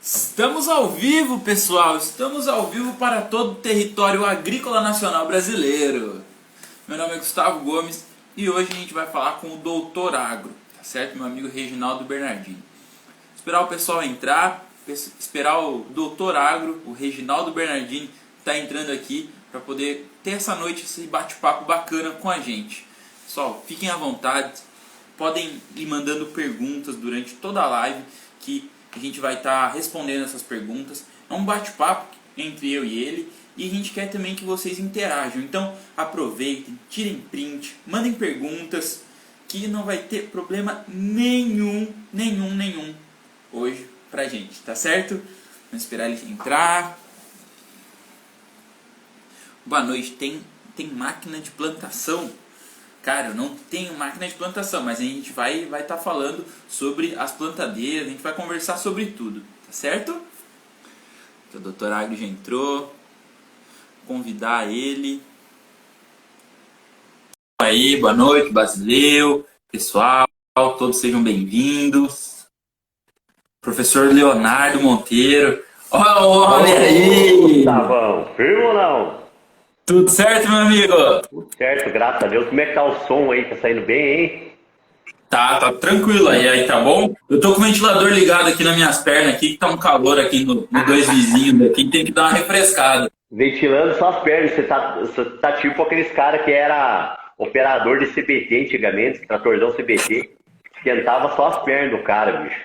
Estamos ao vivo, pessoal! Estamos ao vivo para todo o território agrícola nacional brasileiro. Meu nome é Gustavo Gomes e hoje a gente vai falar com o Doutor Agro, tá certo? Meu amigo Reginaldo Bernardini. Esperar o pessoal entrar, esperar o Doutor Agro, o Reginaldo Bernardini, tá entrando aqui para poder ter essa noite, esse bate-papo bacana com a gente. Pessoal, fiquem à vontade, podem ir mandando perguntas durante toda a live que a gente vai estar respondendo essas perguntas. É um bate-papo entre eu e ele e a gente quer também que vocês interajam. Então aproveitem, tirem print, mandem perguntas que não vai ter problema nenhum hoje pra gente, tá certo? Vamos esperar ele entrar. Boa noite. Tem máquina de plantação? Cara, eu não tenho máquina de plantação, mas a gente vai estar falando sobre as plantadeiras, a gente vai conversar sobre tudo, tá certo? Então, o Dr. Agro já entrou, vou convidar ele. Aí, boa noite, Basileu, pessoal, todos sejam bem-vindos. Professor Leonardo Monteiro, olha aí! Gustavão, firme ou não? Tudo certo, meu amigo? Tudo certo, graças a Deus. Como é que tá o som aí? Tá saindo bem, hein? Tá tranquilo aí tá bom? Eu tô com o ventilador ligado aqui nas minhas pernas aqui, que tá um calor aqui no dois vizinhos aqui, tem que dar uma refrescada. Ventilando só as pernas. Você tá tipo aqueles caras que era operador de CBT antigamente, tratorzão CBT. Esquentava só as pernas do cara, bicho.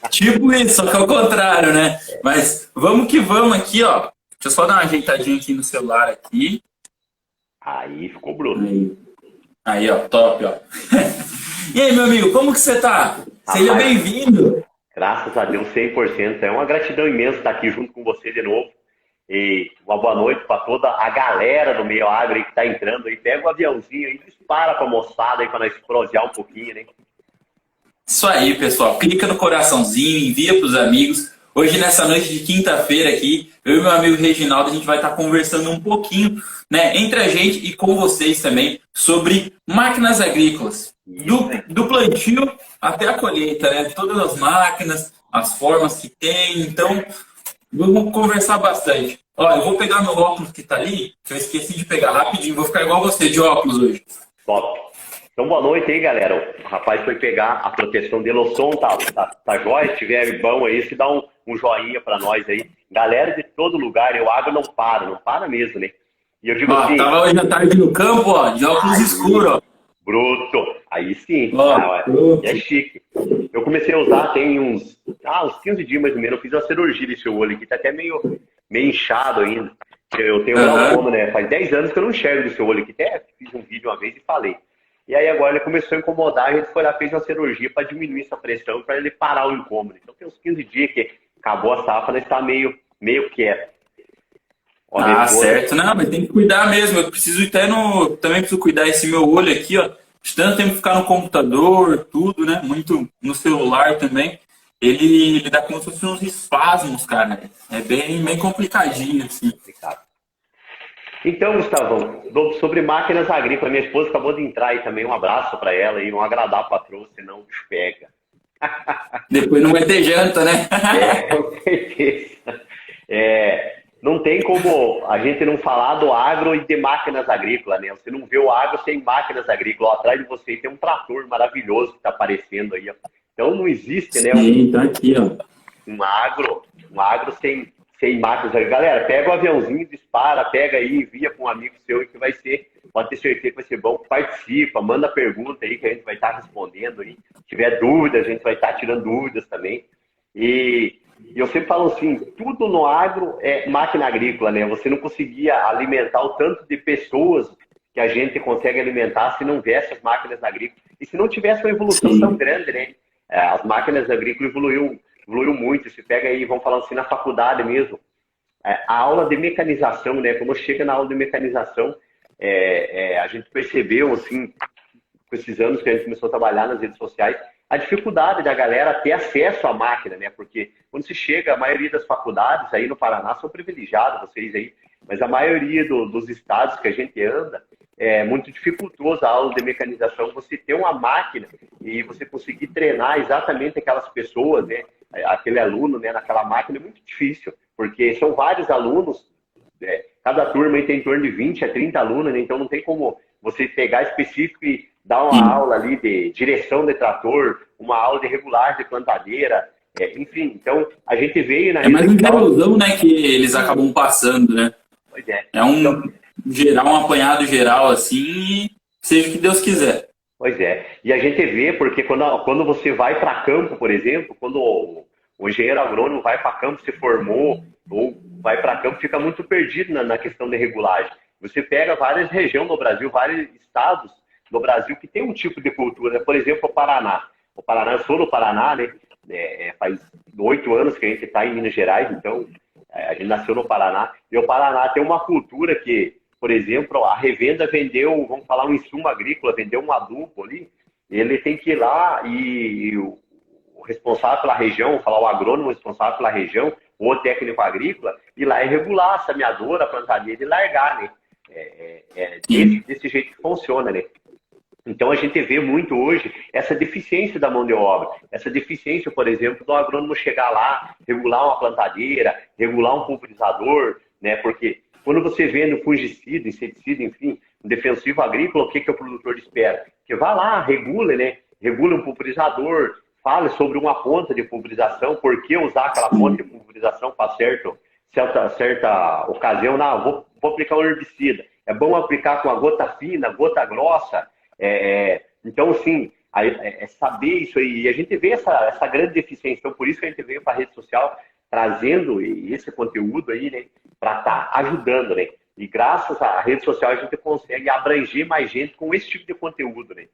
Tipo isso, só que é o contrário, né? Mas vamos que vamos aqui, ó. Deixa eu só dar uma ajeitadinha aqui no celular aqui. Aí ficou bruto. Aí, ó, top, ó. E aí, meu amigo, como que você tá? Seja Rapaz, bem-vindo. graças a Deus, 100%. É uma gratidão imensa estar aqui junto com você de novo. E uma boa noite para toda a galera do meio agro aí que tá entrando aí. Pega o aviãozinho aí, dispara pra moçada aí para nós prosear um pouquinho, né? Isso aí, pessoal. Clica no coraçãozinho, envia pros amigos. Hoje, nessa noite de quinta-feira aqui, eu e meu amigo Reginaldo, a gente vai estar conversando um pouquinho, né, entre a gente e com vocês também, sobre máquinas agrícolas. Do plantio até a colheita, né? Todas as máquinas, as formas que tem. Então, vamos conversar bastante. Ó, eu vou pegar meu óculos que tá ali, que eu esqueci de pegar rapidinho. Vou ficar igual você, de óculos hoje. Top. Então, boa noite aí, galera. O rapaz foi pegar a proteção de loção, tá jóia? Se tiver bom aí, se dá um joinha pra nós aí. Galera de todo lugar, o agro não para mesmo, né? E eu digo Ó, assim, tava hoje à tarde no campo, ó, de óculos escuros, ó. bruto, aí sim, Ó, é chique. Eu comecei a usar tem uns 15 dias mais ou menos, eu fiz uma cirurgia desse olho aqui, tá até meio inchado ainda. Eu tenho glaucoma, né? Faz 10 anos que eu não enxergo desse olho aqui, até fiz um vídeo uma vez e falei. E aí agora ele começou a incomodar, a gente foi lá, fez uma cirurgia para diminuir essa pressão, para ele parar o incômodo. Então tem uns 15 dias que acabou a safra, ele está meio quieto. Ó, certo. Não, mas tem que cuidar mesmo. Eu preciso até também preciso cuidar esse meu olho aqui, ó. De tanto tempo ficar no computador, tudo, né? Muito no celular também. Ele dá como se fosse uns espasmos, cara. É bem complicadinho, assim. Então, Gustavão, sobre máquinas agrícolas, minha esposa acabou de entrar aí também, um abraço para ela e não agradar a patroa, senão o bicho pega. Depois não vai ter janta, né? Com certeza. Não tem como a gente não falar do agro e de máquinas agrícolas, né? Você não vê o agro sem máquinas agrícolas. Ó, atrás de você tem um trator maravilhoso que está aparecendo aí, ó. Então não existe, né? Sim, tá aqui, ó. Um agro sem máquinas agrícolas. Galera, pega o aviãozinho, dispara, pega aí, envia para um amigo seu que vai ser, pode ter certeza que vai ser bom. Participa, manda pergunta aí que a gente vai estar respondendo aí. Se tiver dúvidas, a gente vai estar tirando dúvidas também. E eu sempre falo assim, tudo no agro é máquina agrícola, né? Você não conseguia alimentar o tanto de pessoas que a gente consegue alimentar se não viesse as máquinas agrícolas. E se não tivesse uma evolução tão grande, né? As máquinas agrícolas evoluíram muito. Se pega aí, vamos falar assim, na faculdade mesmo, a aula de mecanização, né? Quando chega na aula de mecanização, a gente percebeu, assim, com esses anos que a gente começou a trabalhar nas redes sociais, a dificuldade da galera ter acesso à máquina, né? Porque quando se chega, a maioria das faculdades aí no Paraná são privilegiadas, vocês aí, mas a maioria dos estados que a gente anda, é muito dificultoso a aula de mecanização, você ter uma máquina e você conseguir treinar exatamente aquelas pessoas, né? aquele aluno, né, naquela máquina é muito difícil, porque são vários alunos, cada turma aí tem em torno de 20 a 30 alunos, né, então não tem como você pegar específico e dar uma Sim. aula ali de direção de trator, uma aula de regulagem de plantadeira, enfim, então a gente veio na É rede mais um social. geralzão, né, que eles acabam passando, né? Pois é. É Então, um geral, um apanhado geral, assim, e seja o que Deus quiser. pois é. E a gente vê, porque quando você vai para campo, por exemplo, quando o engenheiro agrônomo vai para campo, se formou, ou vai para campo, fica muito perdido na questão de regulagem. Você pega várias regiões do Brasil, vários estados do Brasil que tem um tipo de cultura, né? Por exemplo, o Paraná. O Paraná, eu sou do Paraná, né? Faz 8 anos que a gente está em Minas Gerais, então a gente nasceu no Paraná. E o Paraná tem uma cultura que, por exemplo, a revenda vendeu, vamos falar, um insumo agrícola, vendeu um adubo ali, ele tem que ir lá e o responsável pela região, vamos falar o agrônomo responsável pela região, ou o técnico agrícola, ir lá e regular a semeadora, a plantadeira e largar, né? Sim. Desse jeito que funciona, né? Então a gente vê muito hoje essa deficiência da mão de obra, essa deficiência, por exemplo, do agrônomo chegar lá, regular uma plantadeira, regular um pulverizador, né? Porque quando você vê no fungicida, inseticida, enfim, um defensivo agrícola, o que o produtor espera? Que vá lá, regule, né? Regule um pulverizador, fale sobre uma ponta de pulverização, por que usar aquela ponta de pulverização para certa ocasião. Não, vou aplicar um herbicida. É bom aplicar com a gota fina, gota grossa. Então, assim, saber isso aí. E a gente vê essa grande deficiência. Então, por isso que a gente veio para a rede social trazendo esse conteúdo aí, né? Para estar ajudando, né? E graças à rede social a gente consegue abranger mais gente com esse tipo de conteúdo, né?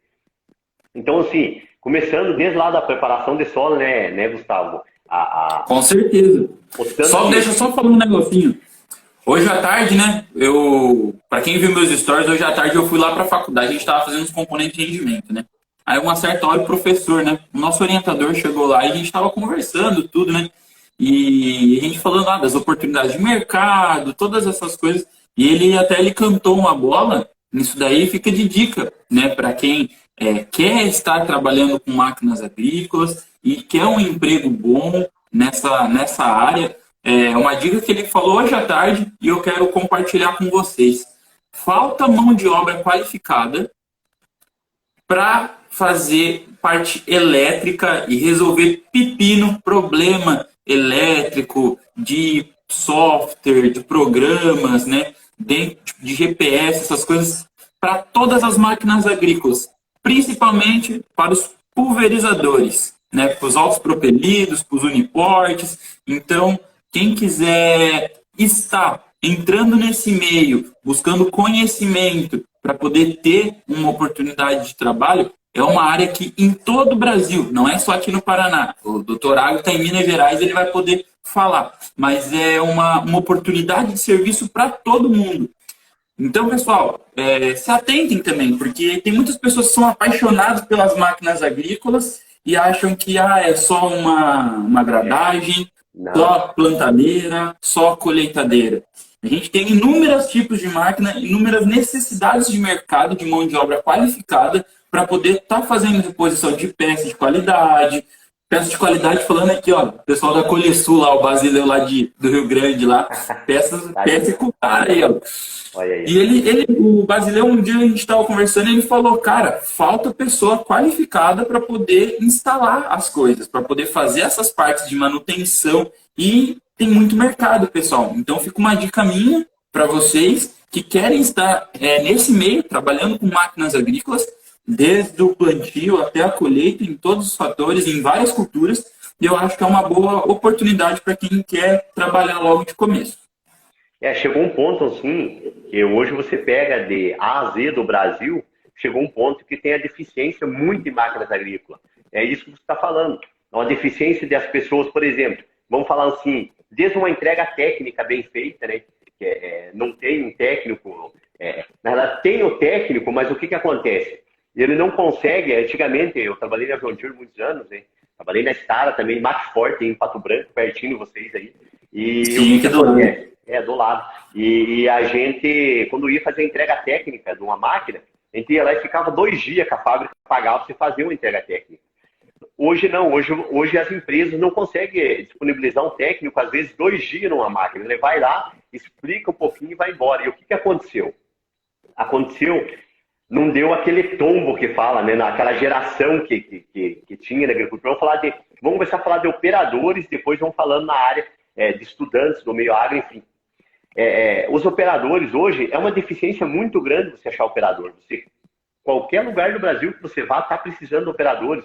Então, assim, começando desde lá da preparação de solo, né Gustavo? Com certeza. O tanto Só deixa eu que... só falar um negocinho. Hoje à tarde, né? Para quem viu meus stories, hoje à tarde eu fui lá para a faculdade, a gente estava fazendo os componentes de rendimento, né? Aí uma certa hora o professor, né? O nosso orientador chegou lá e a gente estava conversando tudo, né? E a gente falando lá das oportunidades de mercado, todas essas coisas. E ele cantou uma bola, nisso daí fica de dica, né? Para quem quer estar trabalhando com máquinas agrícolas e quer um emprego bom nessa área. É uma dica que ele falou hoje à tarde e eu quero compartilhar com vocês. Falta mão de obra qualificada para fazer parte elétrica e resolver pepino, problema elétrico, de software, de programas, né, de GPS, essas coisas, para todas as máquinas agrícolas, principalmente para os pulverizadores, né, para os altos propelidos, para os uniportes. Então, quem quiser estar entrando nesse meio, buscando conhecimento para poder ter uma oportunidade de trabalho, é uma área que em todo o Brasil, não é só aqui no Paraná. O doutor Agro está em Minas Gerais, ele vai poder falar, mas é uma oportunidade de serviço para todo mundo. Então, pessoal, se atentem também, porque tem muitas pessoas que são apaixonadas pelas máquinas agrícolas e acham que é só uma gradagem, Não. só plantadeira, só colheitadeira. A gente tem inúmeros tipos de máquina, inúmeras necessidades de mercado de mão de obra qualificada para poder estar fazendo reposição de peças de qualidade. Peças de qualidade falando aqui, ó, o pessoal da Colhesul lá, o Basileu lá do Rio Grande lá, peças com cara aí, ó. Olha aí. E o Basileu, um dia a gente estava conversando e ele falou, cara, falta pessoa qualificada para poder instalar as coisas, para poder fazer essas partes de manutenção e tem muito mercado, pessoal. Então fica uma dica minha para vocês que querem estar nesse meio, trabalhando com máquinas agrícolas, desde o plantio até a colheita, em todos os fatores, em várias culturas, e eu acho que é uma boa oportunidade para quem quer trabalhar logo de começo. Chegou um ponto assim, que hoje você pega de A a Z do Brasil, chegou um ponto que tem a deficiência muito em máquinas agrícolas. É isso que você está falando. É uma deficiência das pessoas, por exemplo, vamos falar assim, desde uma entrega técnica bem feita, né? Não tem um técnico, na verdade tem o técnico, mas o que acontece? Ele não consegue, antigamente, eu trabalhei na John Deere muitos anos, né? Trabalhei na Stara também, Max Forte, em Pato Branco, pertinho de vocês aí. E sim, que do lado. Do lado. E a gente, quando ia fazer a entrega técnica de uma máquina, a gente ia lá e ficava 2 dias com a fábrica pagava para você fazer uma entrega técnica. Hoje não, hoje as empresas não conseguem disponibilizar um técnico, às vezes 2 dias numa máquina. Ele vai lá, explica um pouquinho e vai embora. E o que aconteceu? Aconteceu, não deu aquele tombo que fala, né, naquela geração que tinha na agricultura. Vamos começar a falar de operadores, depois vamos falando na área de estudantes do meio agro, enfim. Os operadores hoje, é uma deficiência muito grande você achar operador. Qualquer lugar do Brasil que você vá está precisando de operadores.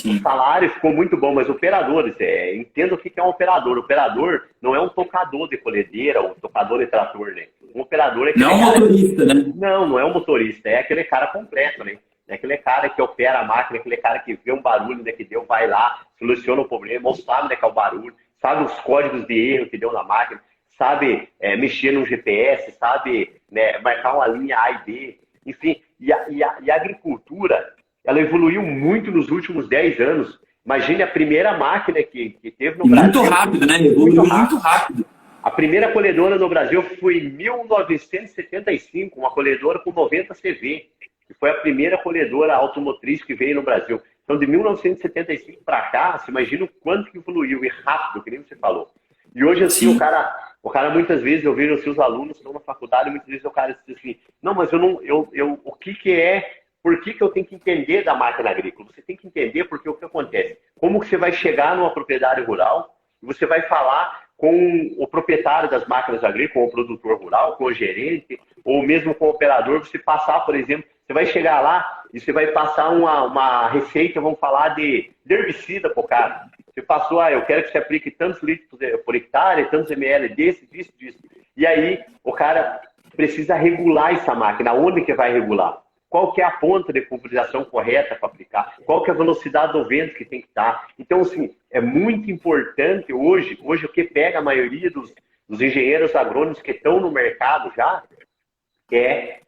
O salário ficou muito bom, mas operadores, entenda o que é um operador. Operador não é um tocador de colhedeira ou um tocador de trator, né? Um operador é aquele não é um motorista, né? Não é um motorista, é aquele cara completo, né? É aquele cara que opera a máquina, aquele cara que vê um barulho que deu, vai lá, soluciona o problema, ou sabe onde é que é o barulho, sabe os códigos de erro que deu na máquina, sabe mexer no GPS, sabe, né, marcar uma linha A e B, enfim. E a agricultura, ela evoluiu muito nos últimos 10 anos. Imagine a primeira máquina que teve no Brasil. Muito rápido, né? Evoluiu muito rápido. A primeira colhedora no Brasil foi em 1975, uma colhedora com 90 CV, que foi a primeira colhedora automotriz que veio no Brasil. Então, de 1975 para cá, você imagina o quanto que evoluiu, e rápido, que nem você falou. E hoje, assim, o cara muitas vezes, eu vejo os seus alunos que estão na faculdade, muitas vezes o cara diz assim, não, mas o que é, por que eu tenho que entender da máquina agrícola? Você tem que entender porque o que acontece. Como que você vai chegar numa propriedade rural e você vai falar com o proprietário das máquinas agrícolas, com o produtor rural, com o gerente, ou mesmo com o operador, você passar, por exemplo, você vai chegar lá e você vai passar uma receita, vamos falar de herbicida para o cara. Você passou, eu quero que você aplique tantos litros por hectare, tantos ml disso. E aí, o cara precisa regular essa máquina. Onde que vai regular? Qual que é a ponta de pulverização correta para aplicar? Qual que é a velocidade do vento que tem que estar? Então, assim, é muito importante hoje o que pega a maioria dos engenheiros agrônomos que estão no mercado já é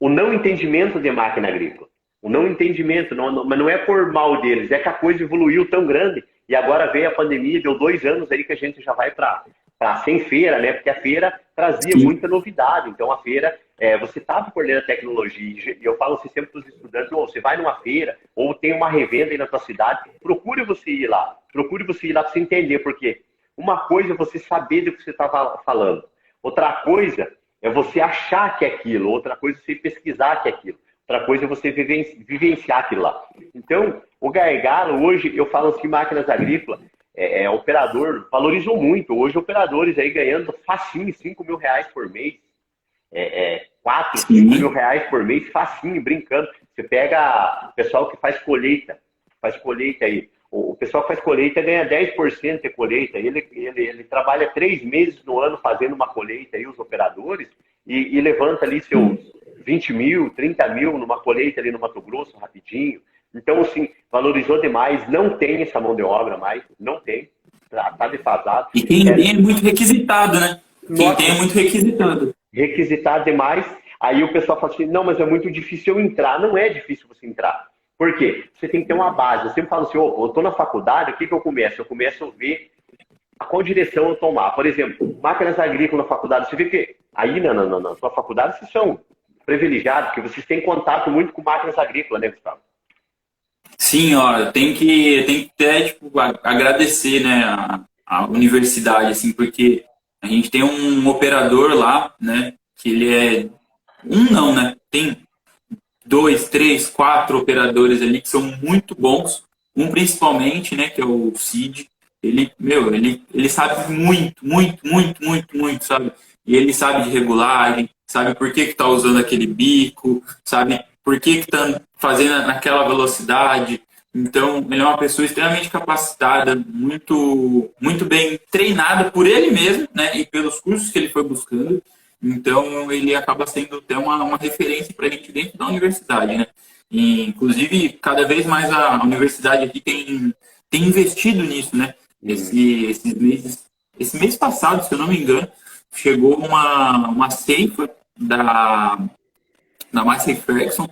o não entendimento de máquina agrícola. O não entendimento, mas não é por mal deles, é que a coisa evoluiu tão grande e agora veio a pandemia, deu 2 anos aí que a gente já vai para sem feira, né? Porque a feira trazia muita novidade. Então, a feira, você estava por dentro da tecnologia. E eu falo assim sempre para os estudantes, você vai numa feira ou tem uma revenda aí na tua cidade, procure você ir lá. Procure você ir lá para você entender, porque uma coisa é você saber do que você estava falando. Outra coisa é você achar que é aquilo. Outra coisa é você pesquisar que é aquilo. Outra coisa é você vivenciar aquilo lá. Então, o gargalo, hoje, eu falo assim, máquinas agrícolas, operador, valorizou muito. Hoje, operadores aí ganhando facinho, 5 mil reais por mês. 4, 5 mil reais por mês, facinho, brincando. Você pega o pessoal que faz colheita aí. O pessoal que faz colheita ganha 10% de colheita. Ele trabalha 3 meses no ano fazendo uma colheita aí, os operadores, e levanta ali seus 20 mil, 30 mil numa colheita ali no Mato Grosso, rapidinho. Então, assim, valorizou demais. Não tem essa mão de obra mais. Não tem. Tá defasado. E quem tem é muito requisitado, né? Quem tem é muito requisitado. Requisitado demais. Aí o pessoal fala assim, não, mas é muito difícil eu entrar. Não é difícil você entrar. Por quê? Você tem que ter uma base. Eu sempre falo assim, eu estou na faculdade, o que eu começo? Eu começo a ver a qual direção eu tomar. Por exemplo, máquinas agrícolas na faculdade. Você vê que aí na sua faculdade vocês são privilegiados, porque vocês têm contato muito com máquinas agrícolas, né, Gustavo? Sim, ó, tem que até, tipo, agradecer, né, a universidade, assim, porque a gente tem um operador lá, né, que ele é... não, né, tem 2, 3, 4 operadores ali que são muito bons, um principalmente, né, que é o Cid, ele sabe muito, sabe? E ele sabe de regulagem, sabe por que tá usando aquele bico, sabe por que tá fazendo naquela velocidade. Então, ele é uma pessoa extremamente capacitada, muito bem treinada por ele mesmo, né, e pelos cursos que ele foi buscando. Então, ele acaba sendo até uma referência para a gente dentro da universidade, né? E, inclusive, cada vez mais a universidade aqui tem investido nisso, né? Esse mês passado, se eu não me engano, chegou uma ceifa da Massey Ferguson.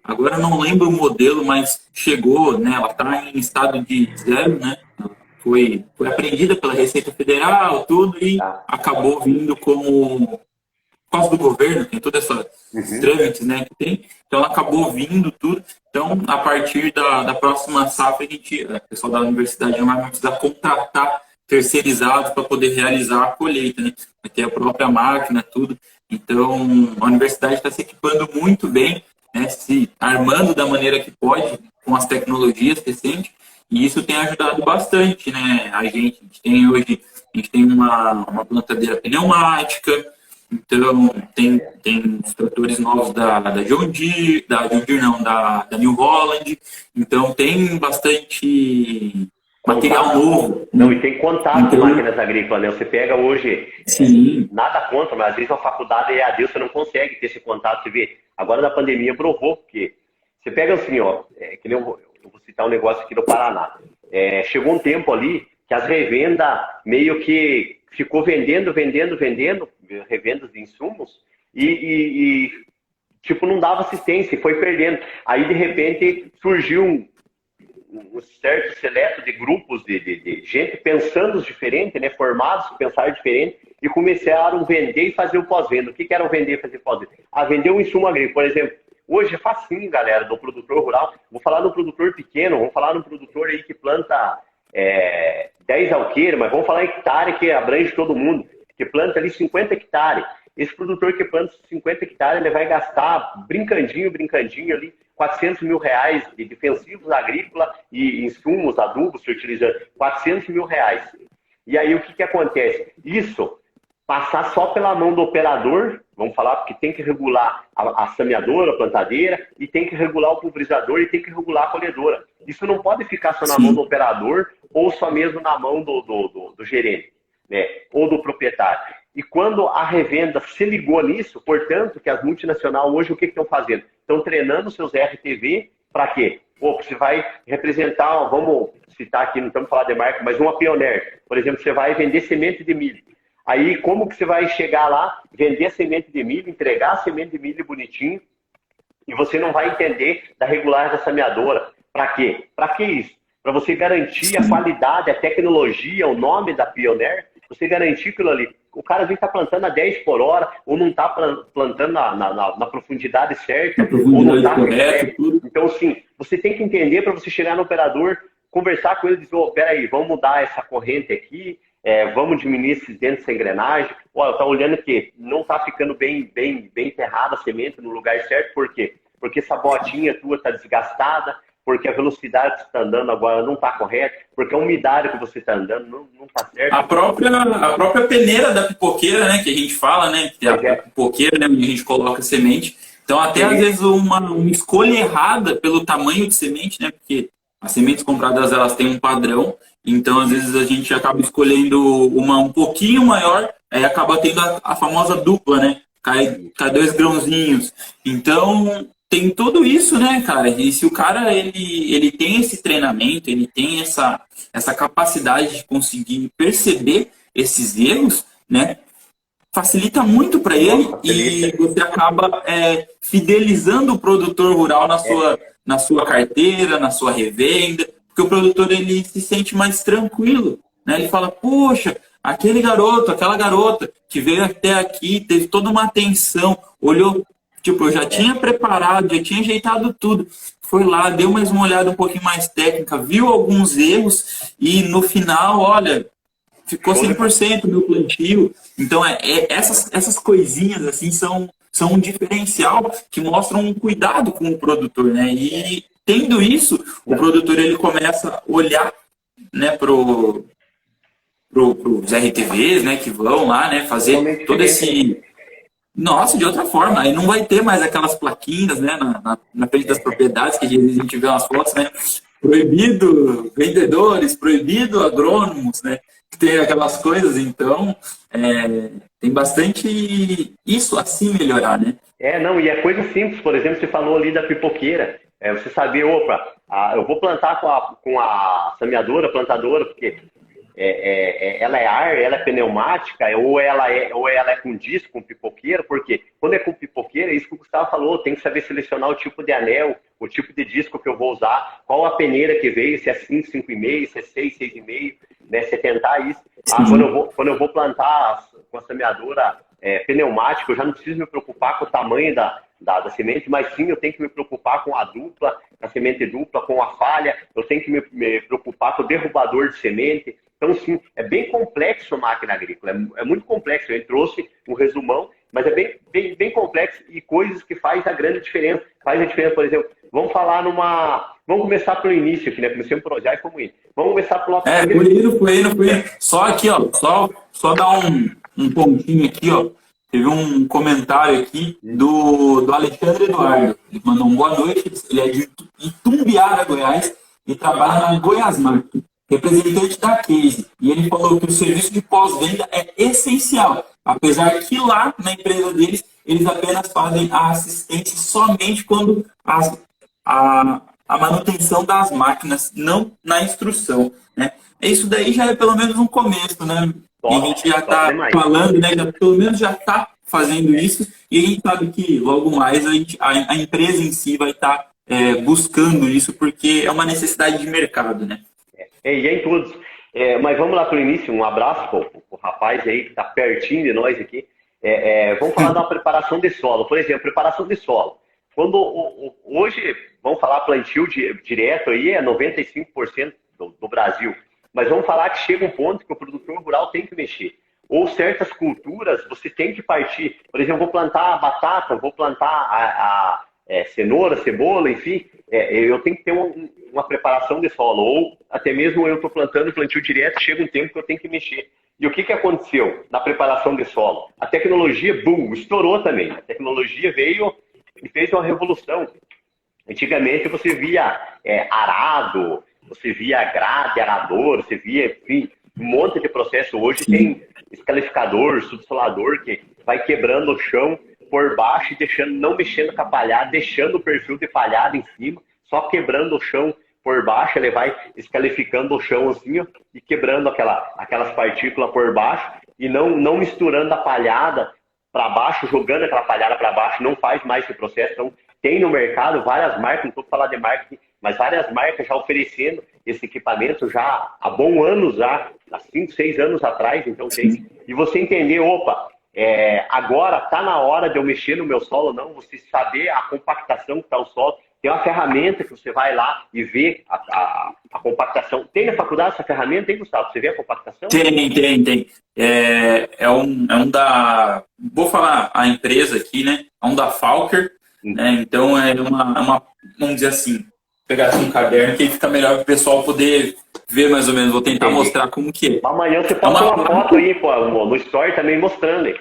Agora eu não lembro o modelo, mas chegou, né? Ela está em estado de zero, né? Foi apreendida pela Receita Federal, tudo, e acabou vindo como... Por causa do governo, tem todos esses trâmites, né, que tem. Então, ela acabou vindo tudo. Então, a partir da próxima safra, o pessoal da universidade não vai precisar contratar terceirizados para poder realizar a colheita, né? Vai ter a própria máquina, tudo. Então, a universidade está se equipando muito bem, né? Se armando da maneira que pode, com as tecnologias recentes, e isso tem ajudado bastante, né? A gente tem uma plantadeira pneumática, então, tem os tratores novos da John Deere, da New Holland. Então, tem bastante material novo. Não, e tem contato com Então, máquinas agrícolas, né? Você pega hoje, sim, nada contra, mas às vezes uma faculdade EAD você não consegue ter esse contato. Você vê, agora na pandemia provou, porque você pega assim, ó, que nem eu vou citar um negócio aqui do Paraná. Chegou um tempo ali que as revendas meio que ficou vendendo, revendas de insumos, tipo, não dava assistência, e foi perdendo. Aí, de repente, surgiu um certo seleto de grupos de gente pensando diferente, né, formados, pensar diferente, e começaram a vender e fazer o pós-venda. O que era o vender e fazer pós-venda? Vender um insumo agrícola, por exemplo. Hoje é facinho, galera, do produtor rural. Vou falar do produtor pequeno, vamos falar do produtor aí que planta 10 alqueires, mas vamos falar em hectare que abrange todo mundo, que planta ali 50 hectares. Esse produtor que planta 50 hectares, ele vai gastar, brincandinho ali, R$400 mil de defensivos agrícolas e insumos, adubos, fertilizantes, R$400 mil. E aí o que acontece? Isso passar só pela mão do operador, vamos falar, porque tem que regular a semeadora, a plantadeira, e tem que regular o pulverizador e tem que regular a colhedora. Isso não pode ficar só na mão do operador ou só mesmo na mão do gerente, né? Ou do proprietário. E quando a revenda se ligou nisso, portanto, que as multinacionais hoje o que estão fazendo? Estão treinando seus RTV para quê? Você vai representar, vamos citar aqui, não estamos falando de marca, mas uma Pioneer. Por exemplo, você vai vender semente de milho. Aí, como que você vai chegar lá, vender a semente de milho, entregar a semente de milho bonitinho, e você não vai entender da regulagem da semeadora? Para quê? Para que isso? Para você garantir a qualidade, a tecnologia, o nome da Pioneer, você garantir aquilo ali. O cara vem estar plantando a 10 por hora, ou não está plantando na profundidade certa, ou não está correto. Então, sim, você tem que entender para você chegar no operador, conversar com ele e dizer, peraí, vamos mudar essa corrente aqui, vamos diminuir esses dentro dessa engrenagem. Olha, tá olhando que não está ficando bem enterrada a semente no lugar certo, por quê? Porque essa botinha tua está desgastada, porque a velocidade que você está andando agora não está correta, porque a umidade que você está andando não está certa. A própria peneira da pipoqueira, né, que a gente fala, né, que é a pipoqueira, né, onde a gente coloca semente. Então, até às vezes uma escolha errada pelo tamanho de semente, né, porque as sementes compradas elas têm um padrão, então às vezes a gente acaba escolhendo uma um pouquinho maior, aí acaba tendo a famosa dupla, né, cai 2 grãozinhos. Então tem tudo isso, né, cara? E se o cara ele tem esse treinamento, ele tem essa capacidade de conseguir perceber esses erros, né? Facilita muito para ele e você acaba fidelizando o produtor rural na sua carteira, na sua revenda, porque o produtor ele se sente mais tranquilo, né? Ele fala, poxa, aquele garoto, aquela garota que veio até aqui, teve toda uma atenção, olhou. Tipo, eu já tinha preparado, já tinha ajeitado tudo. Foi lá, deu mais uma olhada um pouquinho mais técnica, viu alguns erros e no final, olha, ficou 100% meu plantio. Então, essas coisinhas assim são um diferencial que mostram um cuidado com o produtor, né? E tendo isso, o produtor ele começa a olhar, né, pros RTVs, né, que vão lá, né, fazer todo esse... Nossa, de outra forma, aí não vai ter mais aquelas plaquinhas, né, na frente das propriedades, que a gente vê umas fotos, né, proibido vendedores, proibido agrônomos, né, tem aquelas coisas, então, tem bastante isso assim melhorar, né. Não, e é coisa simples, por exemplo, você falou ali da pipoqueira, você saber, eu vou plantar com a semeadora, plantadora, porque ela é ar, ela é pneumática, ou ela é com disco, com pipoqueira, porque quando é com pipoqueira, é isso que o Gustavo falou, tem que saber selecionar o tipo de anel, o tipo de disco que eu vou usar, qual a peneira que veio, se é 5, 5,5, se é 6, 6,5, né, você tentar isso. Quando eu vou plantar com a semeadora pneumática, eu já não preciso me preocupar com o tamanho da semente, mas sim eu tenho que me preocupar com a dupla, com a semente dupla, com a falha, eu tenho que me preocupar com o derrubador de semente. Então, sim, é bem complexo a máquina agrícola, é muito complexo. Eu trouxe um resumão, mas é bem complexo e coisas que faz a grande diferença. Faz a diferença, por exemplo, vamos começar pelo início aqui, né? Comecei um projeto e como ir. Vamos começar pelo nosso primeiro. Foi indo. Só aqui, ó, só dar um pontinho aqui, ó. Teve um comentário aqui do Alexandre Eduardo. Ele mandou um boa noite. Ele é de Itumbiara, Goiás, e trabalha na Goiasmar, representante da Case. E ele falou que o serviço de pós-venda é essencial, apesar que lá na empresa deles, eles apenas fazem a assistência somente quando a manutenção das máquinas, não na instrução, né? Isso daí já é pelo menos um começo, né? E a gente já está falando, né? Pelo menos já está fazendo isso, e a gente sabe que logo mais a empresa em si vai estar buscando isso, porque é uma necessidade de mercado, né? E aí todos. Mas vamos lá para o início, um abraço para o rapaz aí que está pertinho de nós aqui. Vamos falar da preparação de solo. Por exemplo, preparação de solo. Hoje, vamos falar plantio direto aí, é 95% do Brasil. Mas vamos falar que chega um ponto que o produtor rural tem que mexer. Ou certas culturas, você tem que partir. Por exemplo, vou plantar batata, vou plantar cenoura, cebola, enfim. Eu tenho que ter uma preparação de solo. Ou até mesmo eu estou plantando plantio direto, chega um tempo que eu tenho que mexer. E o que aconteceu na preparação de solo? A tecnologia, boom, estourou também. A tecnologia veio e fez uma revolução. Antigamente você via arado, você via grade, arador, você via, enfim, um monte de processo. Hoje tem escalificador, subsolador, que vai quebrando o chão por baixo e não mexendo com a palhada, deixando o perfil de palhada em cima, só quebrando o chão por baixo. Ele vai escalificando o chão assim, ó, e quebrando aquelas partículas por baixo e não misturando a palhada para baixo, jogando aquela palhada para baixo. Não faz mais esse processo. Então, tem no mercado várias marcas, não estou falando de marketing, mas várias marcas já oferecendo esse equipamento já há bons anos, já há 5, 6 anos atrás. Então tem. E você entender, agora está na hora de eu mexer no meu solo, não, você saber a compactação que está o solo. Tem uma ferramenta que você vai lá e vê a compactação. Tem na faculdade essa ferramenta, hein, Gustavo? Você vê a compactação? Tem. É um da... Vou falar a empresa aqui, né? É um da Falker, né? Então é uma... Vamos dizer assim, pegar assim um caderno que fica melhor para o pessoal poder ver mais ou menos. Vou tentar mostrar como que é. Amanhã você pode ter uma foto aí, no story também mostrando aí.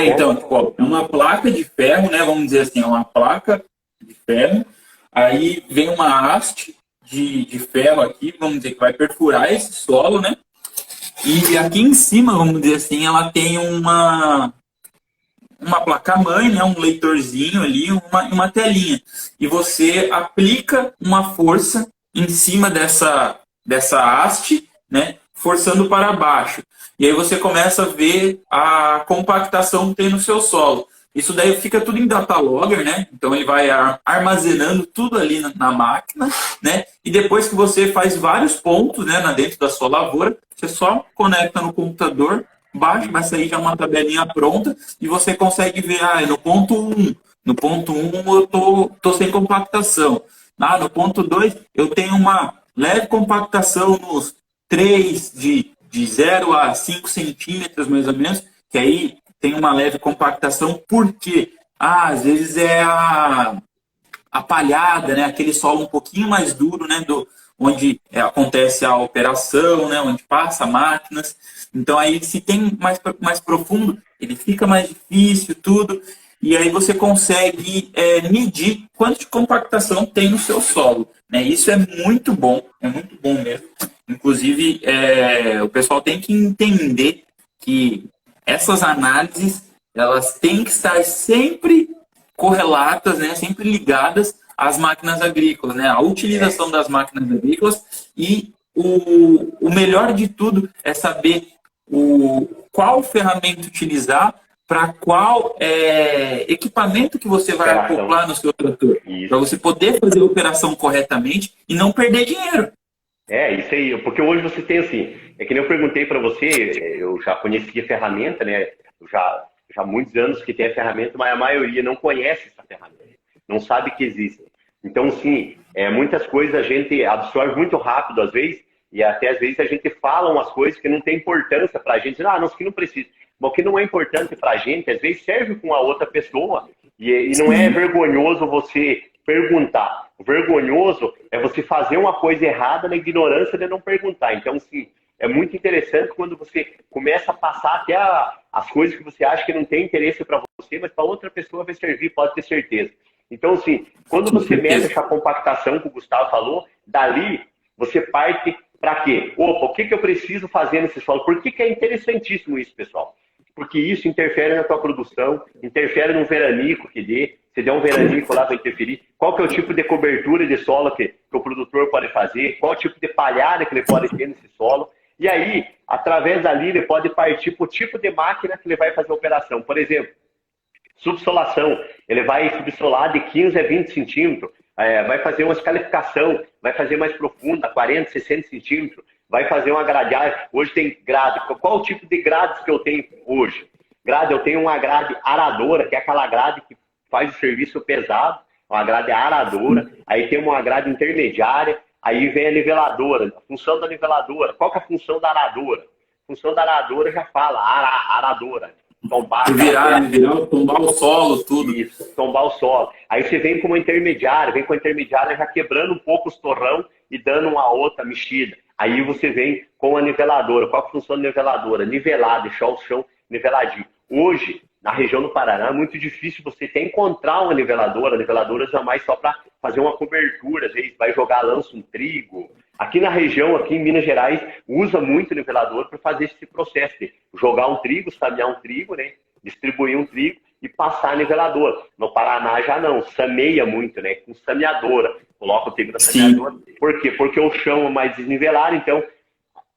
Então, é uma placa de ferro, né? Vamos dizer assim, é uma placa de ferro. Aí vem uma haste de ferro aqui, vamos dizer, que vai perfurar esse solo, né? E aqui em cima, vamos dizer assim, ela tem uma placa-mãe, né? Um leitorzinho ali, uma telinha. E você aplica uma força em cima dessa haste, né? Forçando para baixo. E aí você começa a ver a compactação que tem no seu solo. Isso daí fica tudo em data logger, né? Então ele vai armazenando tudo ali na máquina, né? E depois que você faz vários pontos, né, dentro da sua lavoura, você só conecta no computador, baixa, vai sair já uma tabelinha pronta e você consegue ver, no ponto 1. No ponto 1 eu tô sem compactação. No ponto 2 eu tenho uma leve compactação nos 3 de 0 a 5 centímetros, mais ou menos, que aí tem uma leve compactação, porque às vezes é a palhada, né? Aquele solo um pouquinho mais duro, né? Onde acontece a operação, né? Onde passa máquinas. Então aí se tem mais profundo, ele fica mais difícil, tudo. E aí você consegue medir quanto de compactação tem no seu solo, né? Isso é muito bom mesmo. Inclusive, o pessoal tem que entender que essas análises, elas têm que estar sempre correlatas, né? Sempre ligadas às máquinas agrícolas, né? A utilização das máquinas agrícolas e o melhor de tudo é saber qual ferramenta utilizar para qual equipamento que você vai acoplar no seu trator, para você poder fazer a operação corretamente e não perder dinheiro. Isso aí, porque hoje você tem assim, que nem eu perguntei para você, eu já conhecia a ferramenta, né? já há muitos anos que tem a ferramenta, mas a maioria não conhece essa ferramenta, não sabe que existe. Então, sim, muitas coisas a gente absorve muito rápido, às vezes, e até às vezes a gente fala umas coisas que não tem importância para a gente. Não, isso aqui não precisa. Mas o que não é importante para a gente, às vezes serve com a outra pessoa, e não é vergonhoso você perguntar. O vergonhoso é você fazer uma coisa errada na ignorância de não perguntar. Então, sim, é muito interessante quando você começa a passar até as coisas que você acha que não tem interesse para você, mas para outra pessoa vai servir, pode ter certeza. Então, assim, quando você mede essa compactação que o Gustavo falou, dali você parte para quê? Opa, o que eu preciso fazer nesse solo? Por que é interessantíssimo isso, pessoal? Porque isso interfere na tua produção, interfere no veranico que dê. Se der um veranico lá, vai interferir. Qual que é o tipo de cobertura de solo que o produtor pode fazer? Qual o tipo de palhada que ele pode ter nesse solo? E aí, através dali, ele pode partir para o tipo de máquina que ele vai fazer a operação. Por exemplo, subsolação. Ele vai subsolar de 15 a 20 centímetros. Vai fazer uma escalificação, vai fazer mais profunda, 40, 60 centímetros. Vai fazer uma grade. Hoje tem grade. Qual o tipo de grades que eu tenho hoje? Grade, eu tenho uma grade aradora, que é aquela grade que faz o serviço pesado, uma grade aradora. Aí tem uma grade intermediária, aí vem a niveladora. A função da niveladora, qual que é a função da aradora? A função da aradora já fala, aradora. Tombar tombar o solo, tudo. Isso, tombar o solo. Aí você vem com uma intermediária, já quebrando um pouco os torrão e dando uma outra mexida. Aí você vem com a niveladora. Qual é a função da niveladora? Nivelar, deixar o chão niveladinho. Hoje, na região do Paraná, é muito difícil você até encontrar uma niveladora. A niveladora jamais só para fazer uma cobertura, às vezes vai jogar lanço um trigo. Aqui na região, aqui em Minas Gerais, usa muito nivelador para fazer esse processo de jogar um trigo, samear um trigo, né? Distribuir um trigo e passar a niveladora. No Paraná já não, sameia muito, né? Com sameadora. Coloca o trigo na sameadora. Por quê? Porque o chão é mais desnivelado, então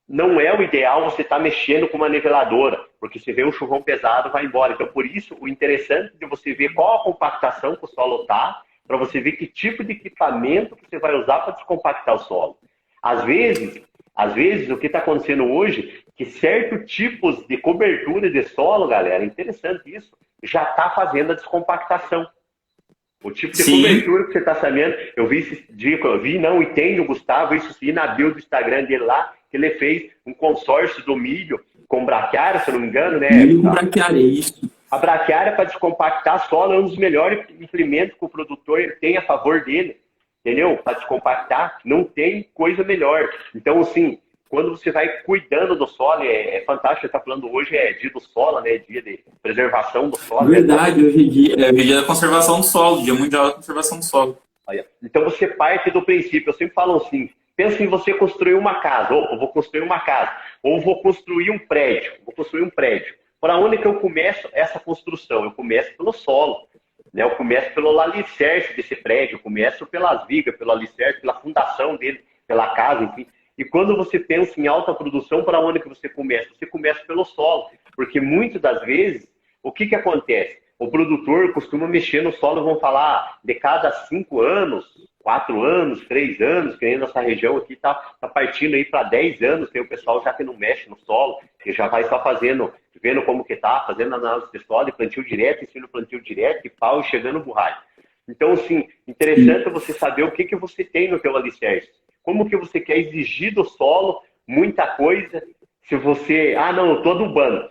não é o ideal você estar mexendo com uma niveladora, porque se vê um chuvão pesado, vai embora. Então, por isso, o interessante de você ver qual a compactação que o solo está, para você ver que tipo de equipamento que você vai usar para descompactar o solo. Às vezes, o que está acontecendo hoje, que certos tipos de cobertura de solo, galera, interessante isso, já está fazendo a descompactação. O tipo de cobertura que você está sabendo, eu vi esse dia, e tem o Gustavo, isso sim, na bio do Instagram dele lá, que ele fez um consórcio do milho com braquiária, se eu não me engano, né? Milho com braquiária, isso. A braquiária para descompactar solo é um dos melhores implementos que o produtor tem a favor dele. Entendeu? Para descompactar, não tem coisa melhor. Então, assim, quando você vai cuidando do solo, é fantástico. Você está falando hoje, é dia do solo, né? Dia de preservação do solo. Verdade, hoje é dia da conservação do solo, dia mundial da conservação do solo. Então, você parte do princípio. Eu sempre falo assim, pensa em você construir uma casa. Ou eu vou construir uma casa. Ou vou construir um prédio. Para onde que eu começo essa construção? Eu começo pelo solo. Eu começo pelo alicerce desse prédio, eu começo pelas vigas, pelo alicerce, pela fundação dele, pela casa, enfim. E quando você pensa em alta produção, para onde que você começa? Você começa pelo solo, porque muitas das vezes, o que acontece? O produtor costuma mexer no solo, vão falar, de cada 5 anos, 4 anos, 3 anos, que nem nossa região aqui está partindo aí para 10 anos, tem o pessoal já que não mexe no solo, que já vai só vendo como que tá, fazendo análise de solo, plantio direto, ensino plantio direto, e pau, e chegando no burralho. Então, assim, interessante você saber o que você tem no teu alicerce. Como que você quer exigir do solo muita coisa, se você... não, eu tô adubando.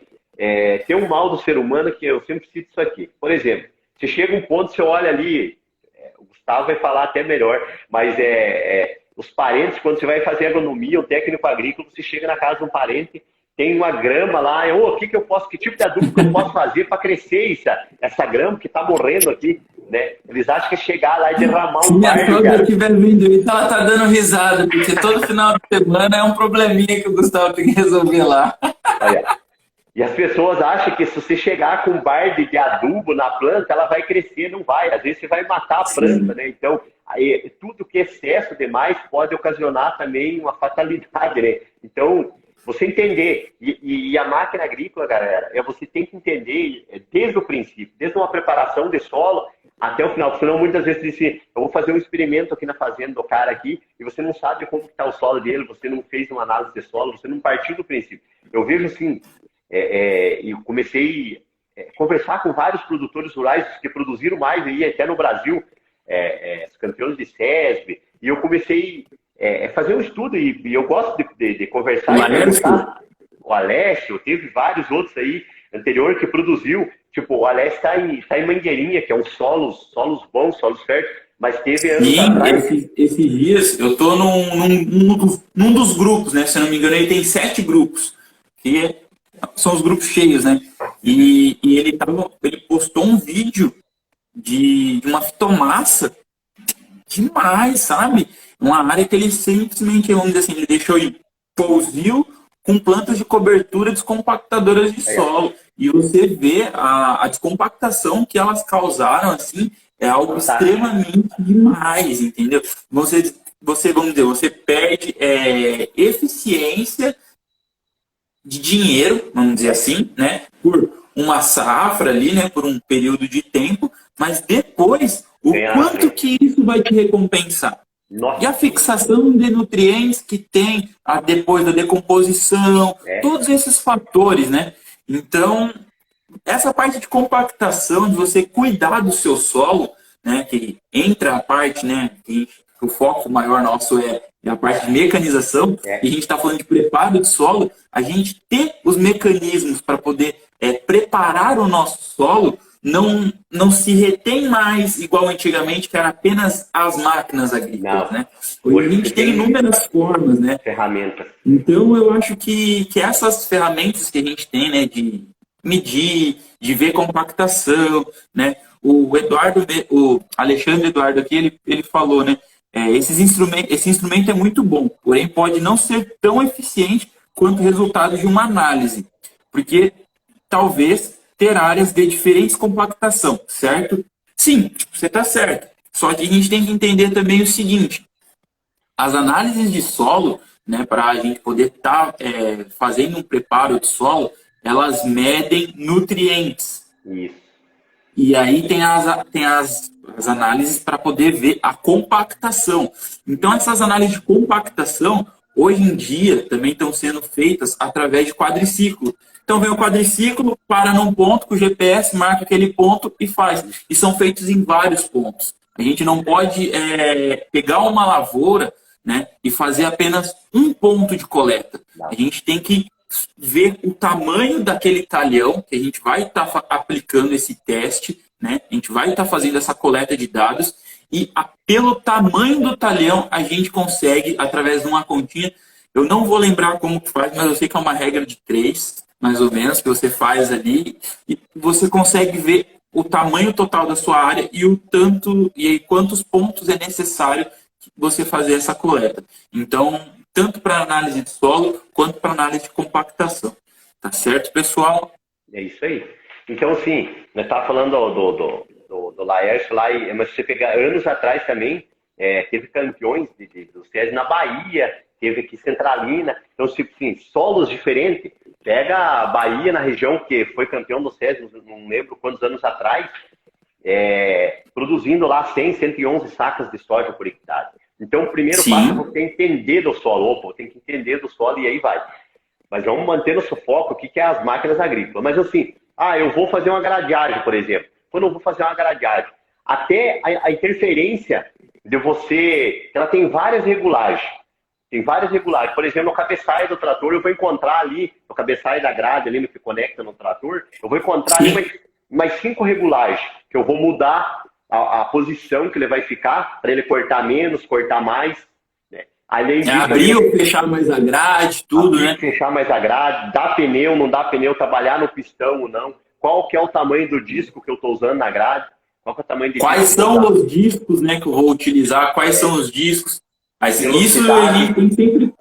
Tem um mal do ser humano que eu sempre cito isso aqui. Por exemplo, você chega um ponto, você olha ali, o Gustavo vai falar até melhor, mas os parentes, quando você vai fazer agronomia, o técnico agrícola, você chega na casa de um parente, tem uma grama lá, que tipo de adubo que eu posso fazer para crescer essa grama que está morrendo aqui, né? Eles acham que é chegar lá e derramar um par. Se minha sogra estiver vindo aí, ela tá dando risada, porque todo final de semana é um probleminha que o Gustavo tem que resolver lá. E as pessoas acham que se você chegar com um balde de adubo na planta, ela vai crescer, não vai. Às vezes você vai matar a planta, né? Então, tudo que é excesso demais pode ocasionar também uma fatalidade, né? Então, você entender, e a máquina agrícola, galera, você tem que entender desde o princípio, desde uma preparação de solo até o final, senão muitas vezes você diz assim, eu vou fazer um experimento aqui na fazenda do cara aqui, e você não sabe como está o solo dele, você não fez uma análise de solo, você não partiu do princípio. Eu vejo assim, eu comecei conversar com vários produtores rurais que produziram mais aí, até no Brasil, os campeões de SESB, e eu comecei a fazer um estudo, e eu gosto de conversar e perguntar. O Alessio, teve vários outros aí anterior que produziu, tipo, o Alessio tá em Mangueirinha, que é um solos bons, solos férteis, mas teve anos atrás. Esses dias eu tô num dos grupos, né? Se eu não me engano, ele tem 7 grupos, que são os grupos cheios, né? E ele postou um vídeo de uma fitomassa demais, sabe? Uma área que ele simplesmente, vamos dizer assim, ele deixou em pousio com plantas de cobertura descompactadoras de solo. E você vê a descompactação que elas causaram, assim, é algo extremamente demais, entendeu? Você, vamos dizer, você perde eficiência de dinheiro, vamos dizer assim, né? Por uma safra ali, né? Por um período de tempo, mas depois, o quanto que isso vai te recompensar? Nossa. E a fixação de nutrientes que tem depois da decomposição, todos esses fatores, né? Então, essa parte de compactação, de você cuidar do seu solo, né? Que entra a parte, né? Que o foco maior nosso é a parte de mecanização, e a gente está falando de preparo de solo, a gente ter os mecanismos para poder preparar o nosso solo, não se retém mais igual antigamente, que era apenas as máquinas agrícolas, né? Hoje a gente tem inúmeras formas, né? Ferramentas. Então eu acho que essas ferramentas que a gente tem, né? De medir, de ver compactação, né? O Alexandre Eduardo aqui, ele falou, né? Esse instrumento é muito bom, porém pode não ser tão eficiente quanto o resultado de uma análise, porque talvez ter áreas de diferentes compactação, certo? Sim, você está certo. Só que a gente tem que entender também o seguinte: as análises de solo, né, para a gente poder estar fazendo um preparo de solo, elas medem nutrientes. Isso. E aí tem as análises para poder ver a compactação. Então, essas análises de compactação, hoje em dia, também estão sendo feitas através de quadriciclo. Então, vem o quadriciclo, para num ponto com o GPS, marca aquele ponto e faz. E são feitos em vários pontos. A gente não pode pegar uma lavoura, né, e fazer apenas um ponto de coleta. A gente tem que ver o tamanho daquele talhão que a gente vai estar aplicando esse teste, né? A gente vai estar fazendo essa coleta de dados e pelo tamanho do talhão a gente consegue, através de uma continha, eu não vou lembrar como que faz, mas eu sei que é uma regra de 3, mais ou menos, que você faz ali e você consegue ver o tamanho total da sua área e o tanto e quantos pontos é necessário você fazer essa coleta. Então, tanto para análise de solo, quanto para análise de compactação. Tá certo, pessoal? É isso aí. Então, assim, nós estávamos falando do Laércio lá, mas se você pegar anos atrás também, teve campeões do SESI na Bahia, teve aqui Centralina. Então, assim, solos diferentes. Pega a Bahia, na região que foi campeão do SESI, não lembro quantos anos atrás, produzindo lá 100, 111 sacas de soja por hectare. Então, o primeiro passo é você entender do solo. Tem que entender do solo e aí vai. Mas vamos manter nosso foco, o que é as máquinas agrícolas. Mas assim, eu vou fazer uma gradiagem, por exemplo. Quando eu vou fazer uma gradiagem, até a interferência de você, ela tem várias regulagens. Por exemplo, no cabeçalho do trator, eu vou encontrar ali, no cabeçalho da grade, ali no que conecta no trator, eu vou encontrar ali mais 5 regulagens, que eu vou mudar a posição que ele vai ficar, para ele cortar menos, cortar mais. Né? Além disso, abrir ou fechar mais a grade, tudo, né? Fechar mais a grade, dá pneu, não dá pneu, trabalhar no pistão ou não. Qual que é o tamanho do disco que eu estou usando na grade? Qual que é o tamanho de Quais são os discos, né, que eu vou utilizar? Quais são os discos? Mas isso a gente tem sempre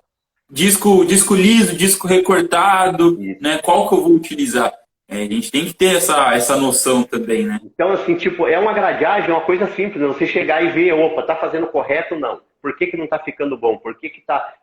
disco liso, disco recortado, né? Qual que eu vou utilizar? A gente tem que ter essa noção também, né? Então, assim, tipo, é uma gradiagem, é uma coisa simples, você chegar e ver, opa, tá fazendo correto ou não? Por que não tá ficando bom? Por que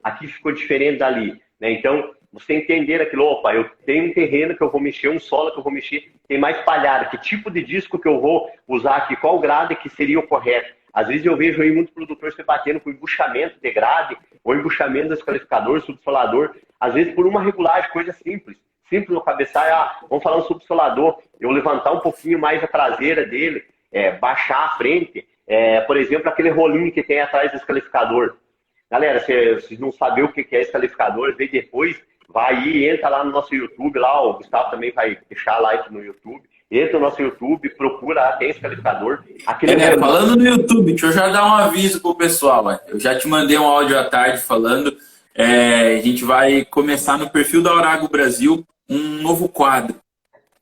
aqui ficou diferente dali? Né? Então, você entender aquilo, opa, eu tenho um terreno que eu vou mexer, um solo que eu vou mexer, tem mais palhada, que tipo de disco que eu vou usar aqui, qual grade que seria o correto? Às vezes eu vejo aí muitos produtores se batendo com embuchamento de grade, ou embuchamento do desqualificador, subsolador, às vezes por uma regulagem, coisa simples. simples no cabeçalho. Vamos falar um subsolador, eu levantar um pouquinho mais a traseira dele, baixar a frente, por exemplo, aquele rolinho que tem atrás do descalificador. Galera, se vocês não sabem o que é esse qualificador, vê depois, vai aí, entra lá no nosso YouTube, lá o Gustavo também vai deixar like no YouTube. Entra no nosso YouTube, procura, tem esse qualificador. Falando no YouTube, deixa eu já dar um aviso pro pessoal. Eu já te mandei um áudio à tarde falando. A gente vai começar no perfil da Orago Brasil um novo quadro.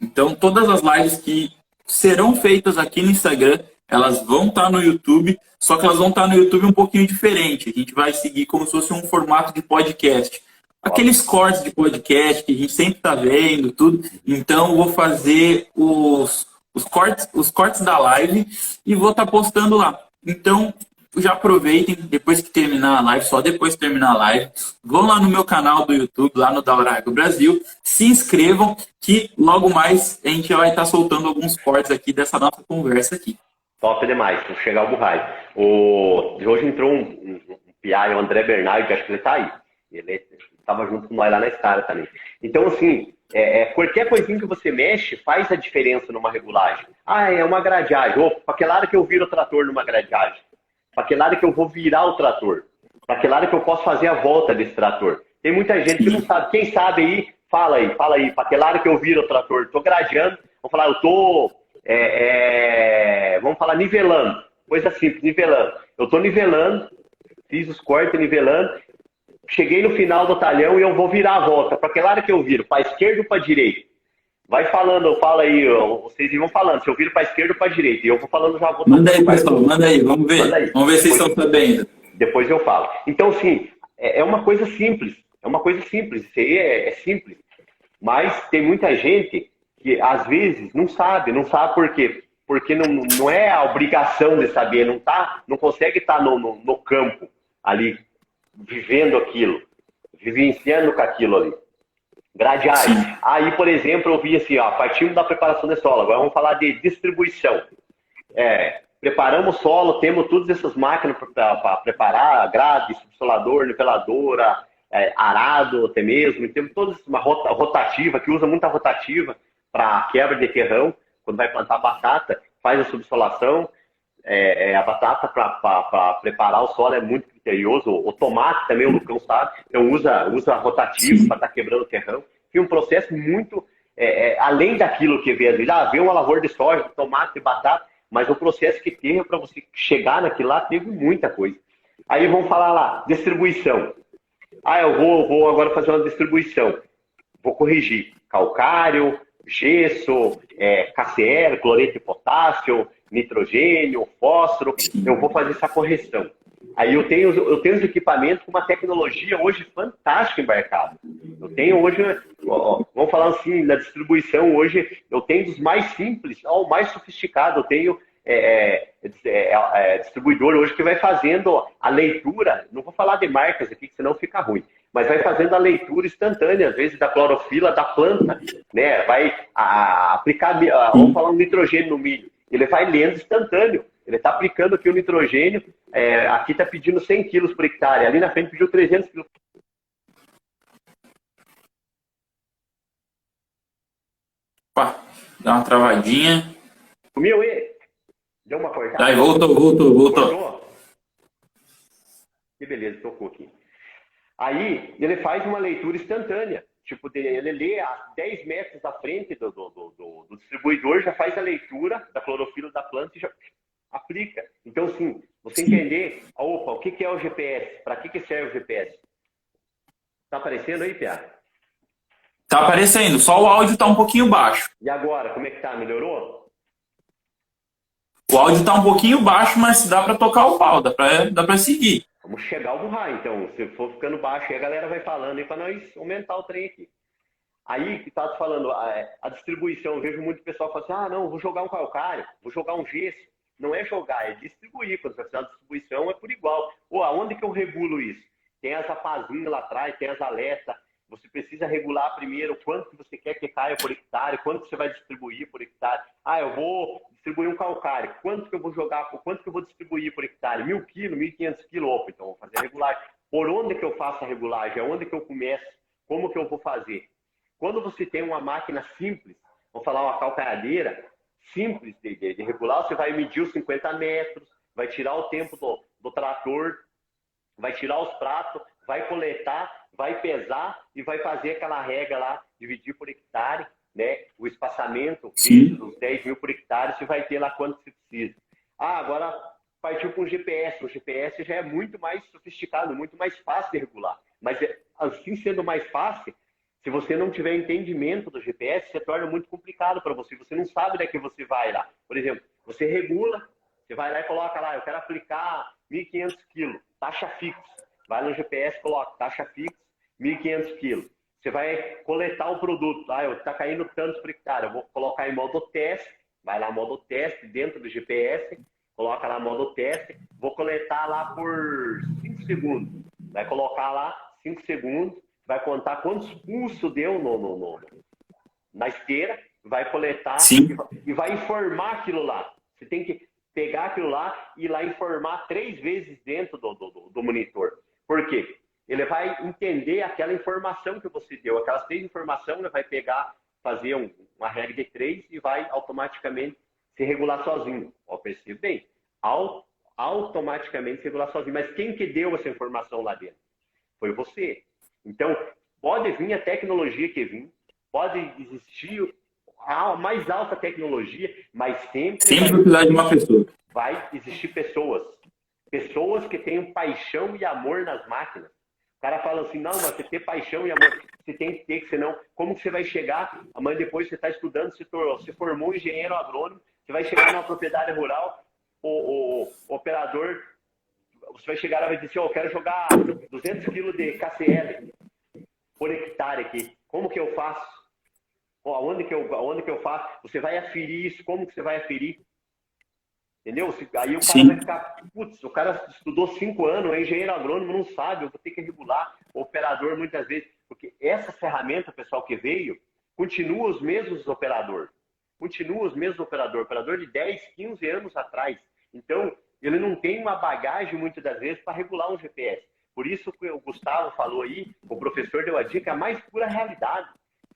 Então, todas as lives que serão feitas aqui no Instagram, elas vão estar no YouTube, só que elas vão estar no YouTube um pouquinho diferente. A gente vai seguir como se fosse um formato de podcast. Aqueles cortes de podcast que a gente sempre está vendo, tudo. Então, eu vou fazer os cortes da live e vou estar postando lá. Então, já aproveitem, depois que terminar a live, só depois que terminar a live, vão lá no meu canal do YouTube, lá no Da Orago Brasil, se inscrevam, que logo mais a gente vai estar soltando alguns cortes aqui dessa nossa conversa aqui. Top demais, vou chegar ao burrai. Hoje entrou um PI, o André Bernardi, acho que ele está aí. Ele estava junto com nós lá na Star também. Então, assim, qualquer coisinha que você mexe faz a diferença numa regulagem. É uma gradeagem. Para que lado que eu viro o trator numa gradeagem? Para que lado que eu vou virar o trator? Para que lado que eu posso fazer a volta desse trator? Tem muita gente que não sabe. Quem sabe aí, fala aí. Para que lado que eu viro o trator? Estou gradeando. Vamos falar, eu estou... vamos falar nivelando. Coisa simples, nivelando. Eu estou nivelando, fiz os cortes, nivelando. Cheguei no final do talhão e eu vou virar a volta. Para que lado que eu viro? Para a esquerda ou para a direita? Vai falando, fala aí, vocês vão falando. Se eu viro para a esquerda ou para a direita? E eu vou falando já. Manda aí, pessoal, manda aí, vamos ver. Aí. Vamos ver se vocês estão sabendo. Depois eu falo. Então, sim, é uma coisa simples. É uma coisa simples. Isso aí é simples. Mas tem muita gente que, às vezes, não sabe por quê. Porque não é a obrigação de saber, não consegue estar no campo ali, vivendo aquilo, vivenciando com aquilo ali. Gradeagem. Aí, por exemplo, eu vi assim, partimos da preparação de solo, agora vamos falar de distribuição. Preparamos o solo, temos todas essas máquinas para preparar, grade, subsolador, niveladora, arado até mesmo, e temos toda uma rotativa, que usa muita rotativa para quebra de terrão, quando vai plantar batata, faz a subsolação. A batata para preparar o solo é muito criterioso. O tomate também, o Lucão sabe, então usa rotativo para estar quebrando o terrão. Tem um processo muito além daquilo que vê às vezes. Vê uma lavoura de soja, tomate, batata, mas o processo que teve para você chegar naquilo lá teve muita coisa. Aí vamos falar lá, distribuição. Eu vou agora fazer uma distribuição. Vou corrigir calcário, gesso, KCl, cloreto de potássio, nitrogênio, fósforo, eu vou fazer essa correção. Aí eu tenho os equipamentos com uma tecnologia hoje fantástica embarcada. Eu tenho hoje, vamos falar assim, na distribuição hoje, eu tenho dos mais simples ao mais sofisticado. Eu tenho distribuidor hoje que vai fazendo a leitura, não vou falar de marcas aqui, senão fica ruim, mas vai fazendo a leitura instantânea, às vezes, da clorofila da planta, né? Vai aplicar, vamos falar um nitrogênio no milho. Ele vai lendo instantâneo. Ele está aplicando aqui o nitrogênio. Aqui está pedindo 100 quilos por hectare. Ali na frente pediu 300 quilos. Opa, dá uma travadinha. Sumiu ele? Deu uma cortada? Aí, voltou. Cortou? Que beleza, tocou aqui. Aí, ele faz uma leitura instantânea. Tipo, ele lê a 10 metros à frente do distribuidor, já faz a leitura da clorofila da planta e já aplica. Então, assim, você entender, o que é o GPS? Para que serve o GPS? Tá aparecendo aí, Pia? Tá aparecendo, só o áudio tá um pouquinho baixo. E agora, como é que tá? Melhorou? O áudio tá um pouquinho baixo, mas dá para tocar o pau, dá para seguir. Vamos chegar ao burrar, então. Se for ficando baixo, aí a galera vai falando aí para nós aumentar o trem aqui. Aí, que tá falando, a distribuição, eu vejo muito pessoal falando assim, não, vou jogar um calcário, vou jogar um gesso. Não é jogar, é distribuir. Quando você vai fazer a distribuição, é por igual. Aonde que eu regulo isso? Tem as apazinhas lá atrás, tem as aletas. Você precisa regular primeiro quanto que você quer que caia por hectare, quanto você vai distribuir por hectare. Eu vou distribuir um calcário. Quanto que eu vou jogar, quanto que eu vou distribuir por hectare? 1.000 quilos, 1.500 quilos. Opa, então vou fazer a regulagem. Por onde que eu faço a regulagem? Aonde que eu começo? Como que eu vou fazer? Quando você tem uma máquina simples, vamos falar uma calcaradeira simples de regular, você vai medir os 50 metros, vai tirar o tempo do trator, vai tirar os pratos, vai coletar, vai pesar e vai fazer aquela régua lá, dividir por hectare, né? O espaçamento, os 10 mil por hectare, você vai ter lá quanto você precisa. Agora partiu para um GPS. O GPS já é muito mais sofisticado, muito mais fácil de regular. Mas assim sendo mais fácil, se você não tiver entendimento do GPS, se torna muito complicado para você. Você não sabe onde é que você vai lá. Por exemplo, você regula, você vai lá e coloca lá, eu quero aplicar 1.500 quilos, taxa fixa. Vai no GPS, coloca taxa fixa, 1.500 quilos. Você vai coletar o produto. Está caindo tantos por hectare. Eu vou colocar em modo teste. Vai lá, modo teste, dentro do GPS. Coloca lá, modo teste. Vou coletar lá por 5 segundos. Vai colocar lá 5 segundos. Vai contar quantos pulsos deu na esteira. Vai coletar e vai informar aquilo lá. Você tem que pegar aquilo lá e ir lá informar 3 vezes dentro do monitor. Por quê? Ele vai entender aquela informação que você deu. Aquelas 3 informações, ele vai pegar, fazer uma regra de 3 e vai automaticamente se regular sozinho. Percebe bem? Automaticamente se regular sozinho. Mas quem que deu essa informação lá dentro? Foi você. Então, pode vir a tecnologia que vir, pode existir a mais alta tecnologia, mas sempre vai precisar de uma pessoa. Vai existir pessoas. Pessoas que tenham paixão e amor nas máquinas. O cara fala assim, não, mas você tem paixão e amor, você tem que ter, senão, como que você vai chegar, amanhã depois você está estudando, você formou engenheiro agrônomo, você vai chegar numa propriedade rural, o operador, você vai chegar e vai dizer, eu quero jogar 200 quilos de KCl por hectare aqui, como que eu faço? Aonde que eu faço? Você vai aferir isso, como que você vai aferir? Entendeu? Aí o cara vai ficar, putz, o cara estudou 5 anos, é engenheiro agrônomo, não sabe, eu vou ter que regular o operador muitas vezes. Porque essa ferramenta, pessoal, que veio, continua os mesmos operadores. Operador de 10, 15 anos atrás. Então, ele não tem uma bagagem, muitas das vezes, para regular um GPS. Por isso que o Gustavo falou aí, o professor deu a dica, a mais pura realidade.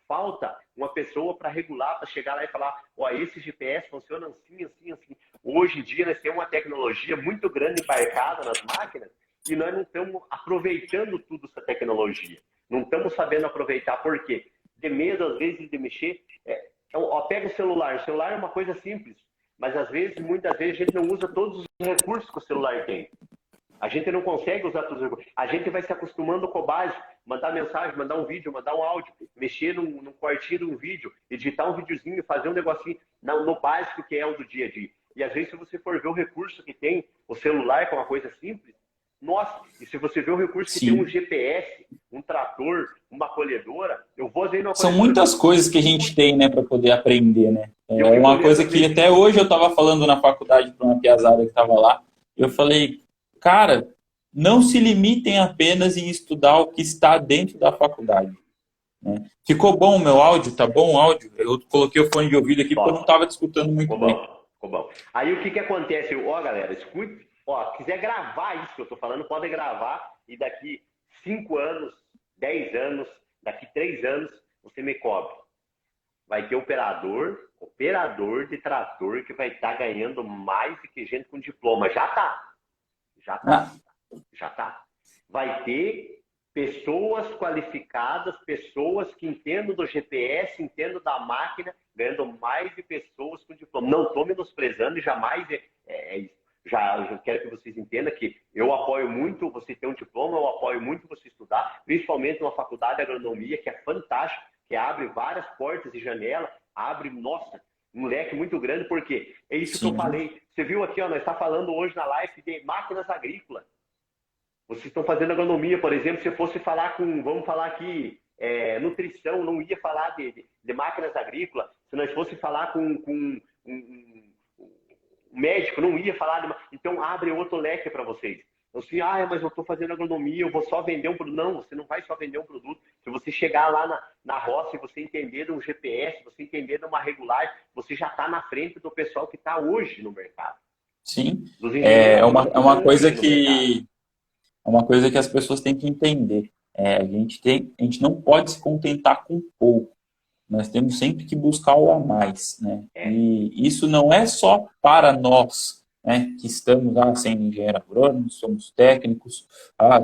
Falta uma pessoa para regular, para chegar lá e falar, esse GPS funciona assim, assim, assim. Hoje em dia nós temos uma tecnologia muito grande embarcada nas máquinas e nós não estamos aproveitando tudo essa tecnologia. Não estamos sabendo aproveitar. Por quê? De medo, às vezes, de mexer. Pega o celular. O celular é uma coisa simples, mas às vezes, muitas vezes, a gente não usa todos os recursos que o celular tem. A gente não consegue usar todos os recursos. A gente vai se acostumando com o básico. Mandar mensagem, mandar um vídeo, mandar um áudio, mexer num quartinho de um vídeo, editar um videozinho, fazer um negocinho no básico que é o do dia a dia. E às vezes, se você for ver o recurso que tem o celular, que é uma coisa simples, nossa, e se você ver o recurso que tem um GPS, um trator, uma colhedora, eu vou dizer uma coisa. São muitas coisas que a gente tem, né, para poder aprender, né? É uma coisa que até hoje eu estava falando na faculdade para uma piazada que estava lá. Eu falei, cara, não se limitem apenas em estudar o que está dentro da faculdade. Né? Ficou bom o meu áudio? Tá bom o áudio? Eu coloquei o fone de ouvido aqui porque eu não estava te escutando muito bem. Ficou bom. Aí o que acontece? Galera, escute. Quiser gravar isso que eu estou falando, pode gravar e daqui 5 anos, 10 anos, daqui 3 anos, você me cobre. Vai ter operador de trator que vai estar ganhando mais do que gente com diploma. Já tá. Vai ter pessoas qualificadas, pessoas que entendem do GPS, entendem da máquina, ganhando mais de pessoas com diploma. Não estou menosprezando e jamais é isso. Já quero que vocês entendam que eu apoio muito você ter um diploma, eu apoio muito você estudar, principalmente numa faculdade de agronomia, que é fantástico, que abre várias portas e janelas, abre, um leque muito grande, porque é isso que eu falei. Você viu aqui, nós estamos falando hoje na live de máquinas agrícolas. Vocês estão fazendo agronomia, por exemplo, se eu fosse falar vamos falar aqui, nutrição, não ia falar de máquinas agrícolas. Se nós fosse falar com um médico, não ia falar Então, abre outro leque para vocês. Então, assim, mas eu estou fazendo agronomia, eu vou só vender um produto. Não, você não vai só vender um produto. Se você chegar lá na roça e você entender de um GPS, você entender de uma regulagem, você já está na frente do pessoal que está hoje no mercado. Sim, é uma coisa que as pessoas têm que entender. A gente não pode se contentar com pouco. Nós temos sempre que buscar o a mais, né? E isso não é só para nós, né, que estamos sendo engenheiro agrônomo, somos técnicos,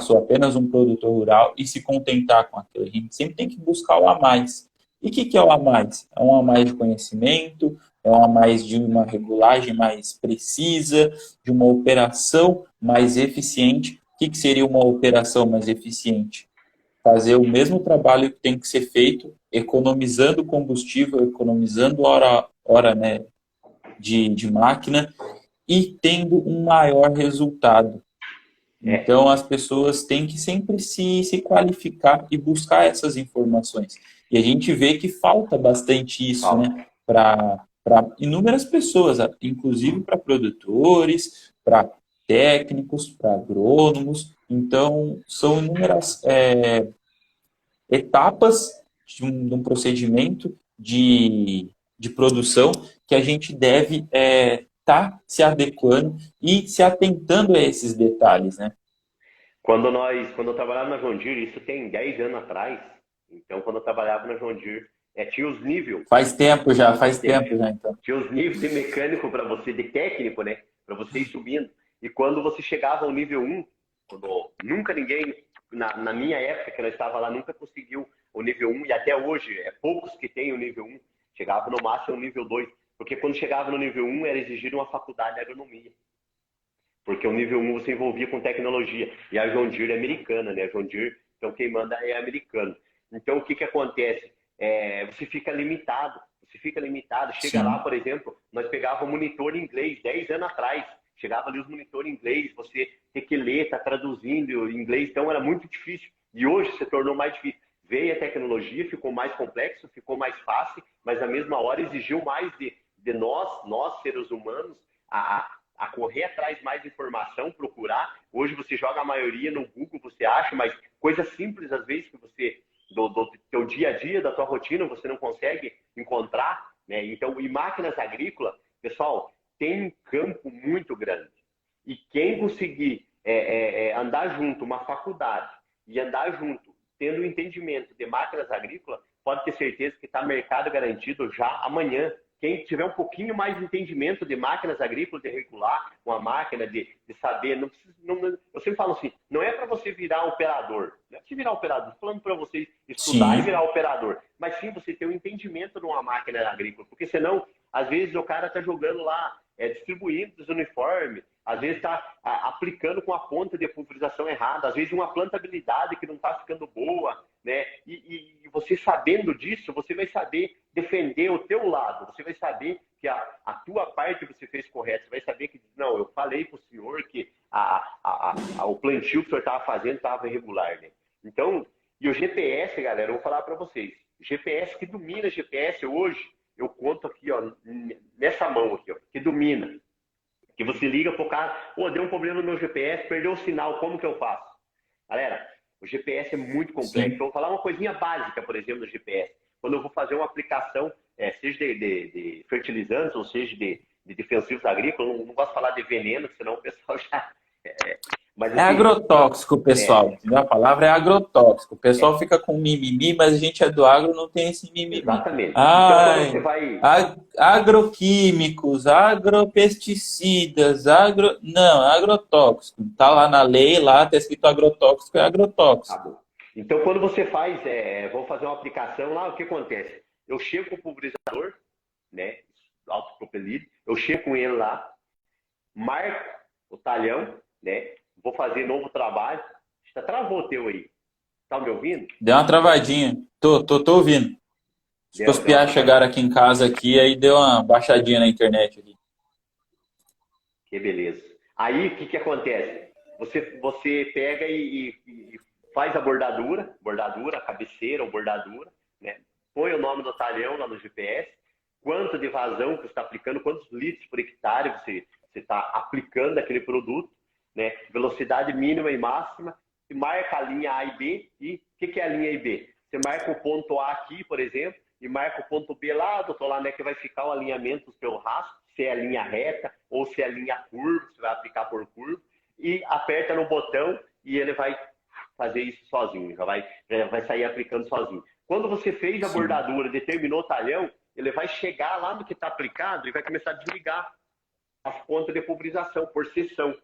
sou apenas um produtor rural e se contentar com aquilo. A gente sempre tem que buscar o a mais. E o que é o a mais? É um a mais de conhecimento, é um a mais de uma regulagem mais precisa, de uma operação mais eficiente. O que seria uma operação mais eficiente? Fazer o mesmo trabalho que tem que ser feito, economizando combustível, economizando hora né, de máquina e tendo um maior resultado. Então, as pessoas têm que sempre se qualificar e buscar essas informações. E a gente vê que falta bastante isso, né, para inúmeras pessoas, inclusive para produtores, para técnicos, para agrônomos. Então, são inúmeras etapas de um procedimento de produção que a gente deve estar se adequando e se atentando a esses detalhes, né? Quando eu trabalhava na John Deere, isso tem 10 anos atrás, então quando eu trabalhava na John Deere, tinha os níveis. Faz tempo já, então. Tinha os níveis de mecânico para você, de técnico, né? Para você ir subindo. E quando você chegava ao nível 1, nunca ninguém, na minha época que eu estava lá, nunca conseguiu o nível 1, e até hoje, poucos que têm o nível 1, chegava no máximo ao nível 2, porque quando chegava no nível 1 era exigido uma faculdade de agronomia. Porque o nível 1 você envolvia com tecnologia. E a John Deere é americana, né? A John Deere, então quem manda é americano. Então o que acontece? Você fica limitado. Chega lá, por exemplo, nós pegávamos monitor em inglês 10 anos atrás. Chegava ali os monitores em inglês, você ter que ler, tá traduzindo em inglês, então era muito difícil. E hoje se tornou mais difícil. Veio a tecnologia, ficou mais complexo, ficou mais fácil, mas na mesma hora exigiu mais de nós seres humanos, a correr atrás mais de informação, procurar. Hoje você joga a maioria no Google, você acha, mas coisas simples às vezes que você, do teu dia a dia, da tua rotina, você não consegue encontrar, né? Então, e máquinas agrícolas, pessoal, tem um campo muito grande. E quem conseguir andar junto, uma faculdade, e andar junto, tendo o entendimento de máquinas agrícolas, pode ter certeza que está mercado garantido já amanhã. Quem tiver um pouquinho mais de entendimento de máquinas agrícolas, de regular uma máquina, de saber, eu sempre falo assim, não é para você virar operador, não é para você virar operador, estou falando para você estudar Sim. E virar operador, mas sim você ter um entendimento de uma máquina agrícola, porque senão, às vezes o cara está jogando lá, distribuindo os uniformes, às vezes está aplicando com a ponta de pulverização errada, às vezes uma plantabilidade que não está ficando boa, né? E você sabendo disso, você vai saber defender o teu lado, você vai saber que a tua parte você fez correto, você vai saber que, não, eu falei para o senhor que o plantio que o senhor estava fazendo estava irregular, né? Então, e o GPS, galera, eu vou falar para vocês, GPS que domina GPS hoje, eu conto aqui, ó, nessa mão aqui, ó, que domina. Que você liga pro cara, deu um problema no meu GPS, perdeu o sinal, como que eu faço? Galera, o GPS é muito complexo. Sim. Vou falar uma coisinha básica, por exemplo, do GPS. Quando eu vou fazer uma aplicação, seja de fertilizantes ou seja de defensivos agrícolas, não gosto de falar de veneno, senão o pessoal já... Mas, assim, agrotóxico, pessoal. A palavra é agrotóxico. O pessoal fica com mimimi, mas a gente é do agro, não tem esse mimimi. Exatamente. Então, quando você vai... Agroquímicos, agropesticidas, não, agrotóxico. Tá lá na lei, lá tá escrito agrotóxico, é agrotóxico. Tá bom. Então, quando você faz, vou fazer uma aplicação lá, o que acontece? Eu chego com o pulverizador, né, autopropelido, eu chego com ele lá, marco o talhão, né, vou fazer novo trabalho. Já travou o teu aí. Tá me ouvindo? Deu uma travadinha. Tô ouvindo. Os piás chegaram aqui em casa aqui, aí deu uma baixadinha na internet aqui. Que beleza. Aí, o que acontece? Você pega e faz a bordadura, a cabeceira ou bordadura, né? Põe o nome do talhão lá no GPS, quanto de vazão que você está aplicando, quantos litros por hectare você está aplicando aquele produto, né? Velocidade mínima e máxima, e marca a linha A e B. E o que é a linha A e B? Você marca o ponto A aqui, por exemplo, e marca o ponto B lá, doutor, lá, né, que vai ficar o alinhamento do seu rastro, se é a linha reta ou se é a linha curva, você vai aplicar por curva, e aperta no botão e ele vai fazer isso sozinho, já vai sair aplicando sozinho. Quando você fez a bordadura, determinou o talhão, ele vai chegar lá no que está aplicado e vai começar a desligar as pontas de pulverização por seção.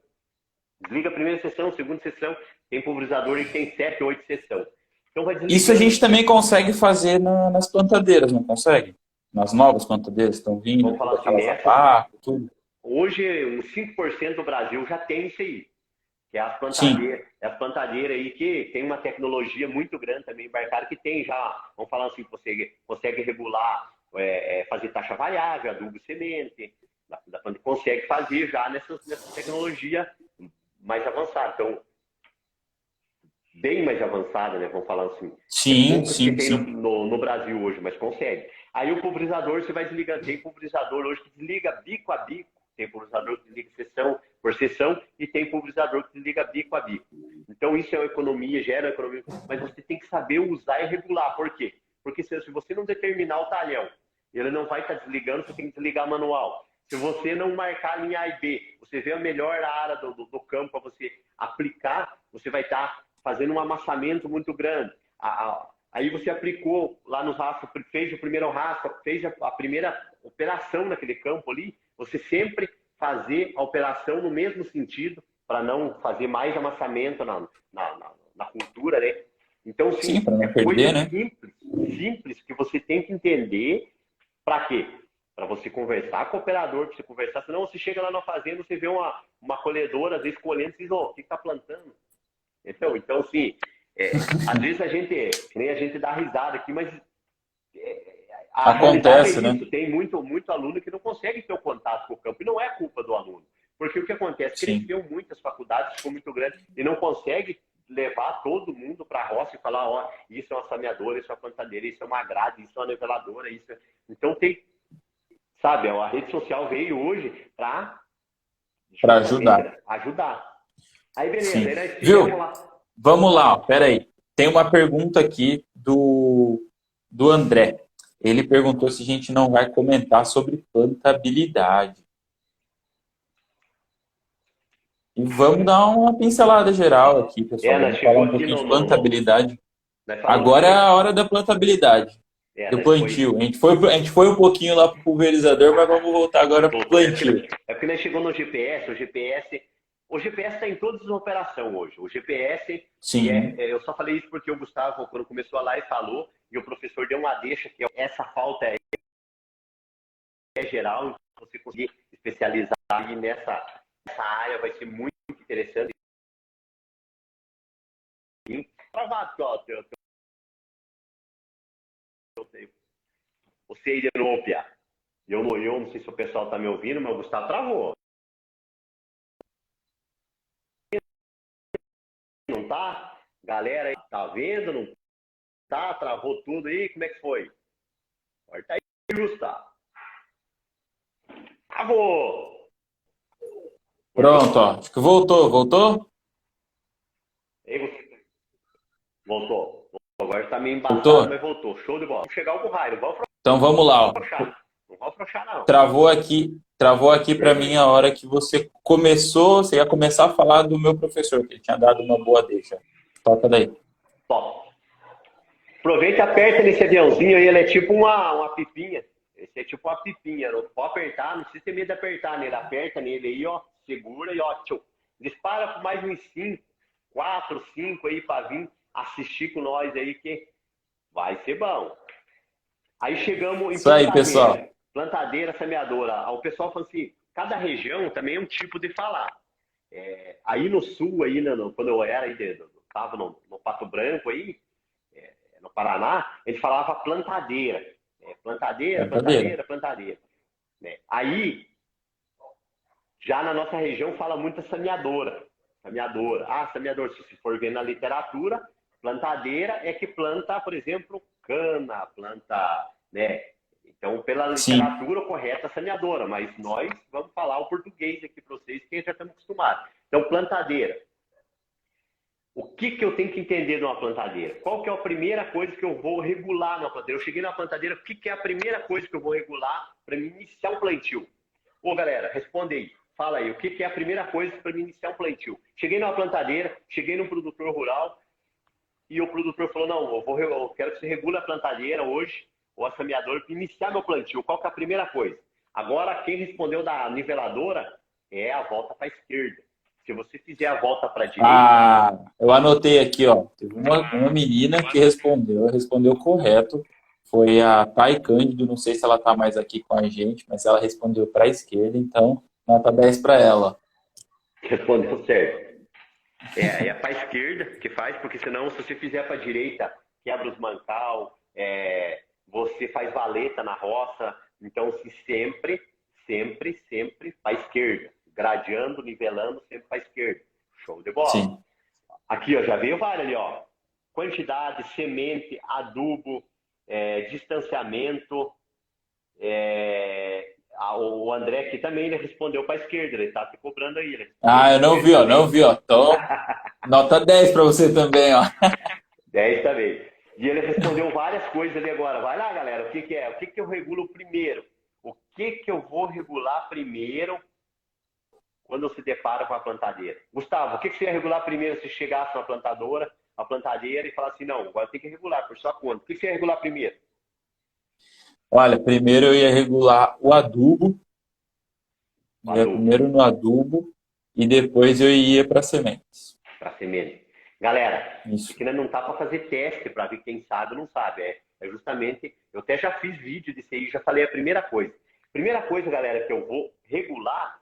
Desliga a primeira seção, segunda seção, tem pulverizador que tem 7, 8 seções. Então vai Isso a gente também consegue fazer nas plantadeiras, não consegue? Nas novas plantadeiras que estão vindo, vamos falar assim, tudo. Hoje, uns 5% do Brasil já tem isso aí. Que é as plantadeiras aí que tem uma tecnologia muito grande também embarcada, que tem já, vamos falar assim, você consegue regular, fazer taxa variável, adubo e semente, consegue fazer já nessa tecnologia mais avançada. Então, bem mais avançada, né? Vamos falar assim. Sim. Tem no Brasil hoje, mas consegue. Aí o pulverizador, você vai desligar. Tem pulverizador hoje que desliga bico a bico. Tem pulverizador que desliga seção por seção e tem pulverizador que desliga bico a bico. Então isso é uma economia, gera uma economia, mas você tem que saber usar e regular. Por quê? Porque se você não determinar o talhão, ele não vai estar desligando, você tem que desligar manual. Se você não marcar a linha A e B, você vê a melhor área do campo para você aplicar, você vai estar fazendo um amassamento muito grande. Aí você aplicou lá nos rastros, fez o primeiro rastro, fez a primeira operação naquele campo ali, você sempre fazer a operação no mesmo sentido, para não fazer mais amassamento na cultura, né? Então, sim, para não perder, né? Simples, que você tem que entender para quê? Para você conversar com o operador, para você conversar, senão você chega lá na fazenda, você vê uma colhedora, às vezes colhendo, e diz, o que está plantando? Então, sim, às vezes a gente dá risada aqui, mas acontece, né? Tem muito aluno que não consegue ter o contato com o campo, e não é culpa do aluno. Porque o que acontece? Cresceu muitas faculdades, ficou muito grande, e não consegue levar todo mundo para a roça e falar, ó, isso é uma sameadora, isso é uma plantadeira, isso é uma grade, isso é uma niveladora, isso é... Então tem, sabe, a rede social veio hoje para ajudar. Aí beleza, aí nós viu? Vamos lá, peraí. Tem uma pergunta aqui do André. Ele perguntou se a gente não vai comentar sobre plantabilidade. E vamos dar uma pincelada geral aqui, pessoal. Vamos falar um pouquinho de plantabilidade. Agora é a hora da plantabilidade. Do plantio. A gente foi um pouquinho lá pro pulverizador, mas vamos voltar agora pro plantio. É porque nós chegamos no GPS, o GPS está em todas as operações hoje. O GPS, eu só falei isso porque o Gustavo, quando começou a live, falou, e o professor deu uma deixa, que essa falta é geral, então você conseguir especializar aí nessa área vai ser muito interessante. Travado, ó, você aí de novo, Pia. Eu não sei se o pessoal está me ouvindo, mas o Gustavo travou. Não tá? Galera aí, tá vendo? Não tá? Travou tudo aí? Como é que foi? Corta aí, Gustavo. Travou! Pronto, ó. Acho que voltou. Voltou? Voltou. Agora está meio embaçado, mas voltou. Show de bola. Vamos chegar ao raio. Então vamos lá. Ó. Não vou afrouxar, não. Travou aqui para mim a hora que você ia começar a falar do meu professor, que ele tinha dado uma boa deixa. Toca daí. Top. Aproveita e aperta nesse aviãozinho aí, ele é tipo uma pipinha. Esse é tipo uma pipinha, não pode apertar, não precisa ter medo de apertar nele. Aperta nele aí, ó, segura e ó, tchau. Dispara por mais uns 4, 5 aí para vir assistir com nós aí, que vai ser bom. Aí chegamos em isso aí, pessoal. Plantadeira, semeadora. O pessoal fala assim, cada região também é um tipo de falar. Aí no sul, aí, quando eu era, estava no Pato Branco aí, no Paraná, eles falavam plantadeira. Plantadeira. Né? Aí, já na nossa região, fala muito a semeadora. Semeador, se for ver na literatura, plantadeira é que planta, por exemplo, cana, planta, né? Então, pela literatura correta, semeadora, mas nós vamos falar o português aqui para vocês, que já estamos acostumados. Então, plantadeira. O que eu tenho que entender de uma plantadeira? Qual que é a primeira coisa que eu vou regular numa plantadeira? Eu cheguei na plantadeira, o que é a primeira coisa que eu vou regular para me iniciar um plantio? Ô, galera, responde aí. Fala aí, o que é a primeira coisa para me iniciar um plantio? Cheguei numa plantadeira, cheguei num produtor rural, e o produtor falou, não, eu quero que você regule a plantadeira hoje, ou a semeadora, para iniciar meu plantio. Qual que é a primeira coisa? Agora, quem respondeu da niveladora é a volta para a esquerda. Se você fizer a volta para a direita... Ah, eu anotei aqui, ó. Teve uma menina que respondeu correto. Foi a Thay Cândido, não sei se ela tá mais aqui com a gente, mas ela respondeu para a esquerda, então nota 10 para ela. Respondeu certo. É para a esquerda que faz, porque senão, se você fizer para a direita, quebra os mancal, você faz valeta na roça. Então, sempre para a esquerda. Gradeando, nivelando, sempre para a esquerda. Show de bola. Sim. Aqui, ó, já veio vários ali, ó. Quantidade, semente, adubo, distanciamento. O André aqui também, ele respondeu para a esquerda, ele tá te cobrando aí. Eu não vi, ó. Então, nota 10 para você também, ó. 10 também. E ele respondeu várias coisas ali agora. Vai lá, galera, o que é? O que eu regulo primeiro? O que eu vou regular primeiro quando eu se deparo com a plantadeira? Gustavo, o que você ia regular primeiro se chegasse na plantadeira e falasse assim, não, agora tem que regular por sua conta. O que você ia regular primeiro? Olha, primeiro eu ia regular o adubo. Primeiro no adubo e depois eu ia para sementes. Para semente. Galera, isso aqui não tá para fazer teste para ver quem sabe ou não sabe. É justamente, eu até já fiz vídeo disso aí, já falei a primeira coisa. Primeira coisa, galera, que eu vou regular.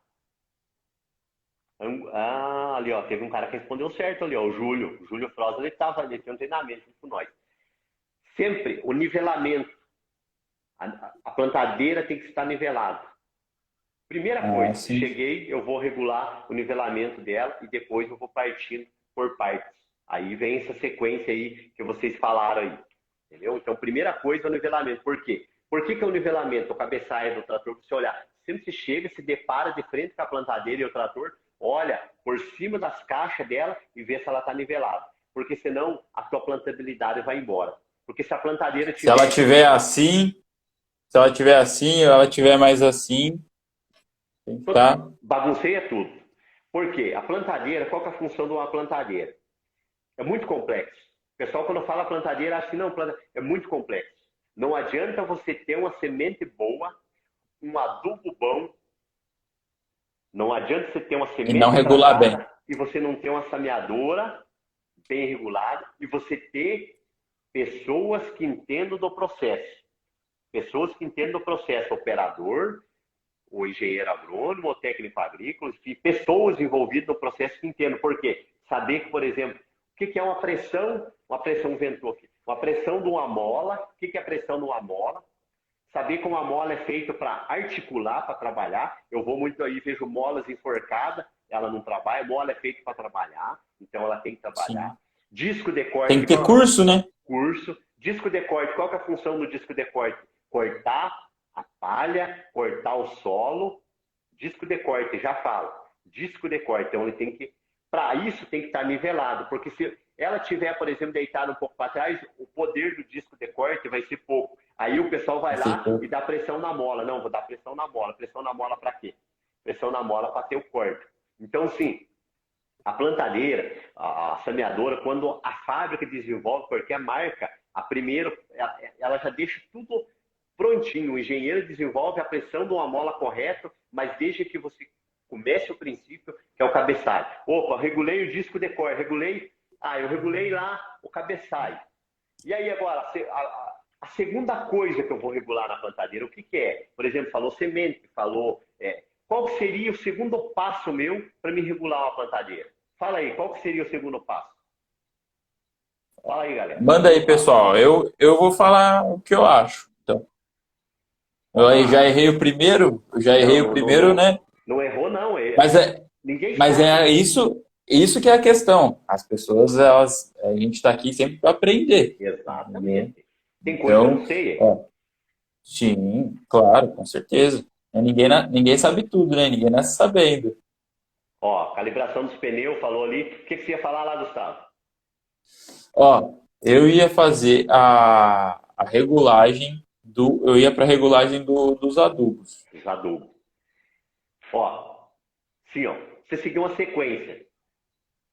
Ali, ó, teve um cara que respondeu certo ali, ó, o Júlio. O Júlio Froza, ele tinha um treinamento junto com nós. Sempre o nivelamento. A plantadeira tem que estar nivelada. Primeira coisa, sim. cheguei, eu vou regular o nivelamento dela e depois eu vou partindo por partes. Aí vem essa sequência aí que vocês falaram aí. Entendeu? Então, primeira coisa é o nivelamento. Por quê? Por que é o nivelamento? O cabeçalho do trator, você olhar. Sempre se chega, se depara de frente com a plantadeira e o trator, olha por cima das caixas dela e vê se ela está nivelada. Porque senão a sua plantabilidade vai embora. Porque se a plantadeira tiver... Se ela tiver assim, ou ela tiver mais assim, tem que estar... Bagunceia tudo. Por quê? A plantadeira, qual que é a função de uma plantadeira? É muito complexo. O pessoal, quando fala plantadeira, acha que não, é muito complexo. Não adianta você ter uma semente boa, um adubo bom, não adianta você ter uma semente e não regular bem. E você não ter uma semeadora bem regulada e você ter pessoas que entendam do processo. Pessoas que entendam do processo, operador, o engenheiro agrônomo, o técnico agrícola, enfim, pessoas envolvidas no processo que entendam. Por quê? Saber que, por exemplo, o que é uma pressão ventou aqui? Uma pressão de uma mola. O que é a pressão de uma mola? Saber como a mola é feita para articular, para trabalhar. Eu vou muito aí, vejo molas enforcadas, ela não trabalha. Mola é feita para trabalhar, então ela tem que trabalhar. Sim. Disco de corte. Tem que ter curso, né? Curso. Disco de corte, qual que é a função do disco de corte? Cortar a palha, cortar o solo. Disco de corte, já falo. Disco de corte, então ele tem que... Para isso tem que estar nivelado, porque se ela tiver, por exemplo, deitada um pouco para trás, o poder do disco de corte vai ser pouco. Aí o pessoal vai lá e dá pressão na mola. Não, vou dar pressão na mola. Pressão na mola para quê? Pressão na mola para ter o corte. Então, sim, a plantadeira, a semeadora, quando a fábrica desenvolve qualquer marca, a primeira, ela já deixa tudo prontinho. O engenheiro desenvolve a pressão de uma mola correta, mas desde que você comece o princípio, que é o cabeçalho. Opa, regulei o disco de corte, eu regulei lá o cabeçalho. E aí agora, a segunda coisa que eu vou regular na plantadeira, o que é? Por exemplo, falou semente, qual seria o segundo passo meu para me regular uma plantadeira? Fala aí, qual seria o segundo passo? Fala aí, galera. Manda aí, pessoal. Eu vou falar o que eu acho. Então, eu já errei o primeiro, né? Não errou, não. Mas é isso que é a questão. As pessoas, a gente está aqui sempre para aprender. Exatamente. Tem coisa que eu não sei. Sim, claro, com certeza. Ninguém sabe tudo, né? Ninguém nasce sabendo. Ó, calibração dos pneus, falou ali. O que você ia falar lá, Gustavo? Ó, eu ia fazer a regulagem eu ia para a regulagem dos adubos. Os adubos. Ó, sim, ó. Você seguiu uma sequência.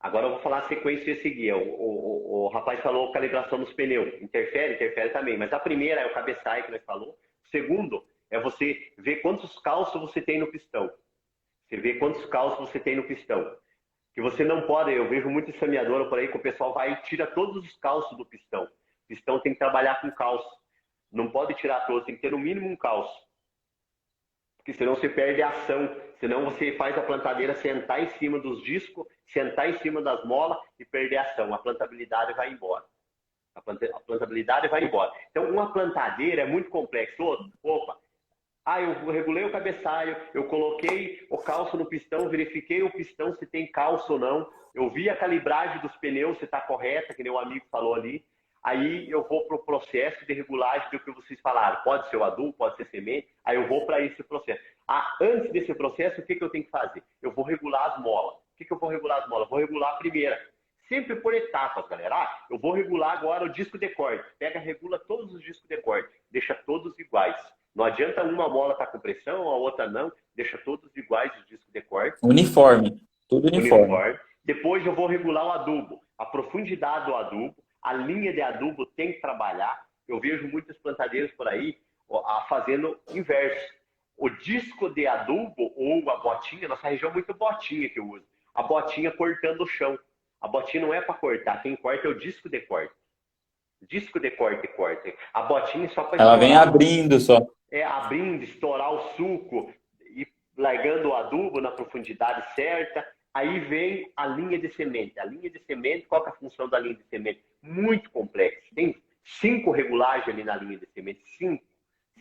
Agora eu vou falar a sequência a seguir. O rapaz falou calibração dos pneus. Interfere? Interfere também. Mas a primeira é o cabeçalho que nós falou. O segundo é você ver quantos calços você tem no pistão. Você vê quantos calços você tem no pistão. Que você não pode, eu vejo muito escaneador por aí que o pessoal vai e tira todos os calços do pistão. O pistão tem que trabalhar com calço. Não pode tirar todos, tem que ter no mínimo um calço. Porque senão você perde a ação. Senão você faz a plantadeira sentar em cima dos discos, sentar em cima das molas e perder a ação. A plantabilidade vai embora. A plantabilidade vai embora. Então, uma plantadeira é muito complexa. Opa, eu regulei o cabeçalho, eu coloquei o calço no pistão, verifiquei o pistão se tem calço ou não. Eu vi a calibragem dos pneus, se está correta, que nem o amigo falou ali. Aí eu vou para o processo de regulagem do que vocês falaram. Pode ser o adubo, pode ser semente. Aí eu vou para esse processo. Antes desse processo, o que eu tenho que fazer? Eu vou regular as molas. O que eu vou regular as molas? Eu vou regular a primeira. Sempre por etapas, galera. Eu vou regular agora o disco de corte. Regula todos os discos de corte. Deixa todos iguais. Não adianta uma mola estar com pressão, a outra não. Deixa todos iguais os discos de corte. Uniforme. Tudo uniforme. Depois eu vou regular o adubo. A profundidade do adubo. A linha de adubo tem que trabalhar. Eu vejo muitas plantadeiras por aí fazendo inverso. O disco de adubo ou a botinha, nossa região é muito botinha que eu uso. A botinha cortando o chão. A botinha não é para cortar. Quem corta é o disco de corte. Disco de corte corta. A botinha é só para Ela vem abrindo só. Abrindo, estourar o suco e largando o adubo na profundidade certa. Aí vem a linha de semente. A linha de semente, qual que é a função da linha de semente? Muito complexa. Tem 5 regulagens ali na linha de semente.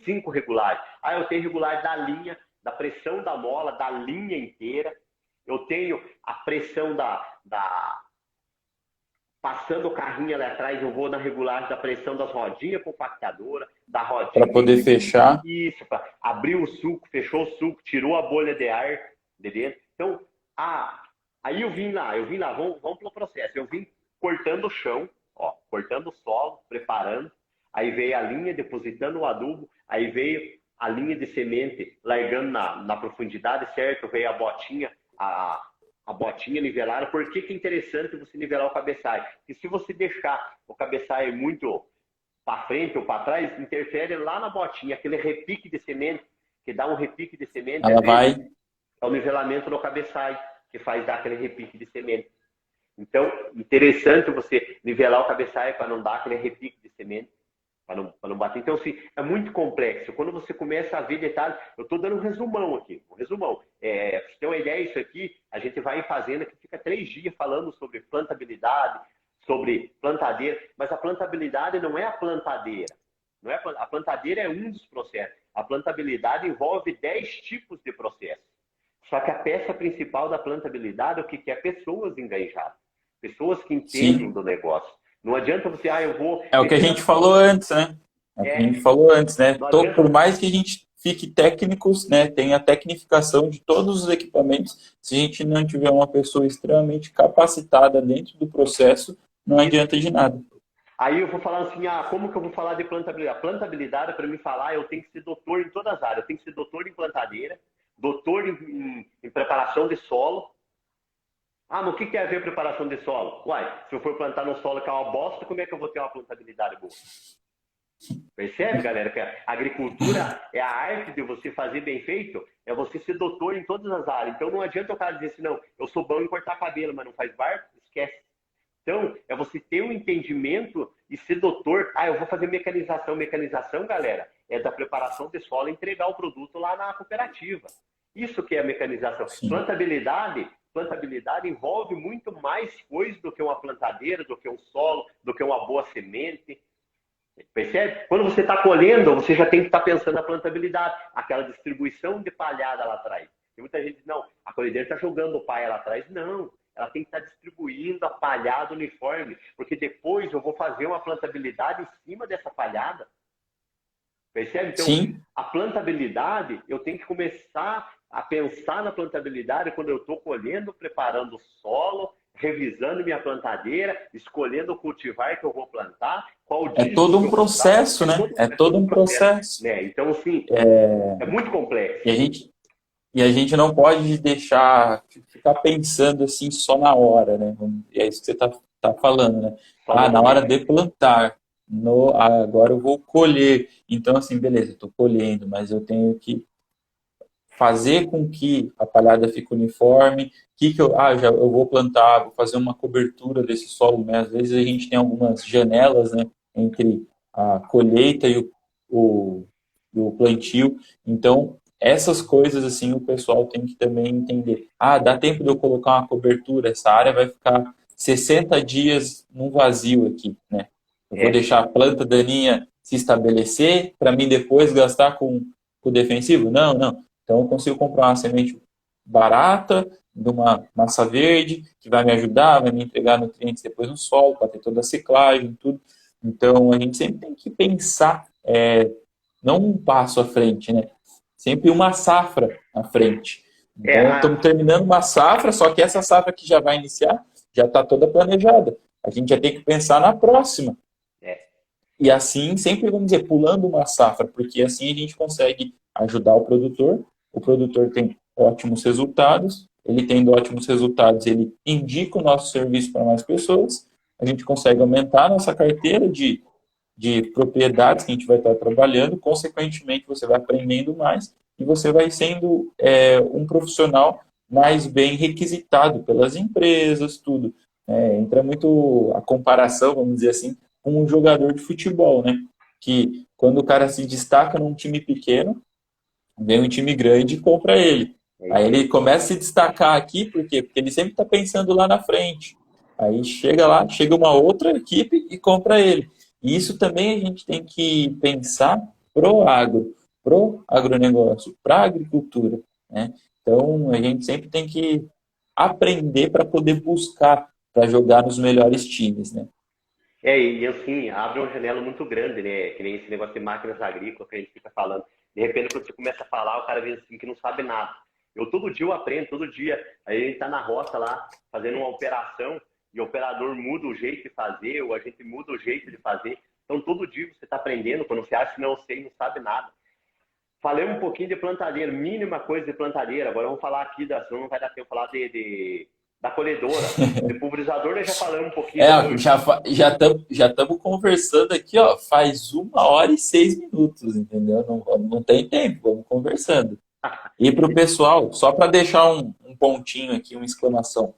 5 regulagens. Eu tenho regulagem da linha, da pressão da mola, da linha inteira. Eu tenho a pressão passando o carrinho ali atrás, eu vou na regulagem da pressão das rodinhas compactadoras, da rodinha. Para poder fechar. Isso, para abrir o suco, fechou o suco, tirou a bolha de ar de dentro. Então, aí eu vim lá, vamos pelo processo. Eu vim cortando o chão, cortando o solo, preparando. Aí veio a linha, depositando o adubo. Aí veio a linha de semente, largando na profundidade, certo? Veio a botinha, a botinha nivelada. Por que é interessante você nivelar o cabeçalho? Porque se você deixar o cabeçalho muito para frente ou para trás, interfere lá na botinha, aquele repique de semente, que dá um repique de semente. Ela vai... É o nivelamento no cabeçalho, que faz dar aquele repique de semente. Então, interessante você nivelar o cabeçalho para não dar aquele repique de semente, para não bater. Então, assim, é muito complexo. Quando você começa a ver detalhes, eu estou dando um resumão aqui, um resumão. Pra você ter uma ideia, isso aqui, a gente vai em fazenda que fica 3 dias falando sobre plantabilidade, sobre plantadeira, mas a plantabilidade não é a plantadeira. Não é a plantadeira é um dos processos. A plantabilidade envolve 10 tipos de processos. Só que a peça principal da plantabilidade, o que é? Pessoas engajadas. Pessoas que entendem do negócio. Não adianta você, eu vou... É o que a gente falou antes, né? É o que a gente falou antes, né? Por mais que a gente fique técnicos, né? Tenha a tecnificação de todos os equipamentos, se a gente não tiver uma pessoa extremamente capacitada dentro do processo, não adianta de nada. Aí eu vou falar assim, como que eu vou falar de plantabilidade? Plantabilidade, para me falar, eu tenho que ser doutor em todas as áreas. Eu tenho que ser doutor em plantadeira, doutor em preparação de solo. Mas o que tem a ver preparação de solo? Se eu for plantar no solo que é uma bosta, como é que eu vou ter uma plantabilidade boa? Percebe, galera? Que a agricultura é a arte de você fazer bem feito, é você ser doutor em todas as áreas. Então não adianta o cara dizer assim, não, eu sou bom em cortar cabelo, mas não faz barco, esquece. Então, é você ter um entendimento e ser doutor. Eu vou fazer mecanização. Mecanização, galera, é da preparação de solo e entregar o produto lá na cooperativa. Isso que é a mecanização. Sim. Plantabilidade envolve muito mais coisas do que uma plantadeira, do que um solo, do que uma boa semente. Percebe? Quando você está colhendo, você já tem que estar pensando na plantabilidade. Aquela distribuição de palhada lá atrás. Tem muita gente diz, não, a colhedeira está jogando palha lá atrás. Não, ela tem que estar distribuindo a palhada uniforme. Porque depois eu vou fazer uma plantabilidade em cima dessa palhada. Percebe? Então, sim, a plantabilidade, eu tenho que começar a pensar na plantabilidade quando eu estou colhendo, preparando o solo, revisando minha plantadeira, escolhendo o cultivar que eu vou plantar, qual é todo um processo, né? É todo um processo. Então, assim, é muito complexo. E a gente E a gente não pode deixar, ficar pensando assim só na hora, né? É isso que você tá falando, né? Só no Na hora momento. de plantar, agora eu vou colher. Então, assim, beleza, estou colhendo, mas eu tenho que fazer com que a palhada fique uniforme, eu vou plantar, vou fazer uma cobertura desse solo, né? Às vezes a gente tem algumas janelas, né, entre a colheita o, o plantio, então essas coisas assim o pessoal tem que também entender. Dá tempo de eu colocar uma cobertura, essa área vai ficar 60 dias num vazio aqui, né? Eu vou É, deixar a planta daninha se estabelecer para mim depois gastar com o defensivo? Não, não. Então, eu consigo comprar uma semente barata, de uma massa verde, que vai me ajudar, vai me entregar nutrientes depois no solo, para ter toda a ciclagem, tudo. Então, a gente sempre tem que pensar, não um passo à frente, né? Sempre uma safra à frente. é Então, estamos a, terminando uma safra, só que essa safra que já vai iniciar já está toda planejada. A gente já tem que pensar na próxima. é, E assim, sempre vamos dizer, pulando uma safra, porque assim a gente consegue ajudar o produtor tem ótimos resultados, ele tendo ótimos resultados, ele indica o nosso serviço para mais pessoas, a gente consegue aumentar a nossa carteira de propriedades que a gente vai estar trabalhando, consequentemente você vai aprendendo mais e você vai sendo um profissional mais bem requisitado pelas empresas, tudo. Entra muito a comparação, vamos dizer assim, com um jogador de futebol, né? Que quando o cara se destaca num time pequeno, vem um time grande e compra ele. é Aí isso ele aí. começa a se destacar aqui, por quê? Porque ele sempre está pensando lá na frente. Aí chega lá, chega uma outra equipe e compra ele. E isso também a gente tem que pensar pro agronegócio, para a agricultura, né? Então a gente sempre tem que aprender para poder buscar, para jogar nos melhores times, né? E assim, abre uma janela muito grande, né? Que nem esse negócio de máquinas agrícolas que a gente fica falando. De repente, quando você começa a falar, o cara vê assim que não sabe nada. Todo dia eu aprendo, todo dia. Aí a gente tá na roça lá, fazendo uma operação, e o operador muda o jeito de fazer, ou a gente muda o jeito de fazer. Então, todo dia você está aprendendo, quando você acha que não sei, não sabe nada. Falei um pouquinho de plantadeira, mínima coisa de plantadeira. Agora vamos falar aqui, senão não vai dar tempo de falar da colhedora. De pulverizador, nós já falamos um pouquinho hoje. Já estamos conversando aqui, ó, faz 1 hora e 6 minutos, entendeu? Não tem tempo, vamos conversando. E para o pessoal, só para deixar um pontinho aqui, uma exclamação.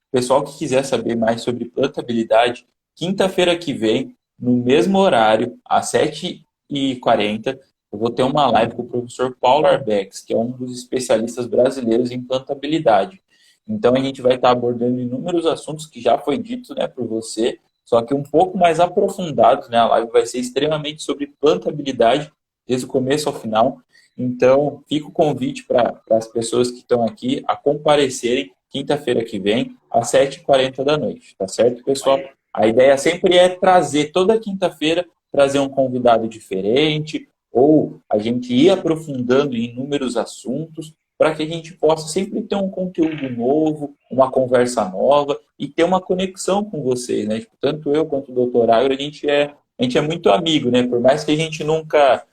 Pessoal que quiser saber mais sobre plantabilidade, quinta-feira que vem, no mesmo horário, às 7h40, eu vou ter uma live com o professor Paulo Arbex, que é um dos especialistas brasileiros em plantabilidade. Então, a gente vai estar abordando inúmeros assuntos que já foi dito, né, por você, só que um pouco mais aprofundados, né? A live vai ser extremamente sobre plantabilidade, desde o começo ao final. Então, fica o convite para as pessoas que estão aqui a comparecerem quinta-feira que vem, às 7h40 da noite, tá certo, pessoal? Aí, A ideia sempre é trazer, toda quinta-feira, trazer um convidado diferente, ou a gente ir aprofundando em inúmeros assuntos, para que a gente possa sempre ter um conteúdo novo, uma conversa nova e ter uma conexão com vocês, né? Tipo, tanto eu quanto o Dr. Agro, a gente é muito amigo, né? Por mais que a gente nunca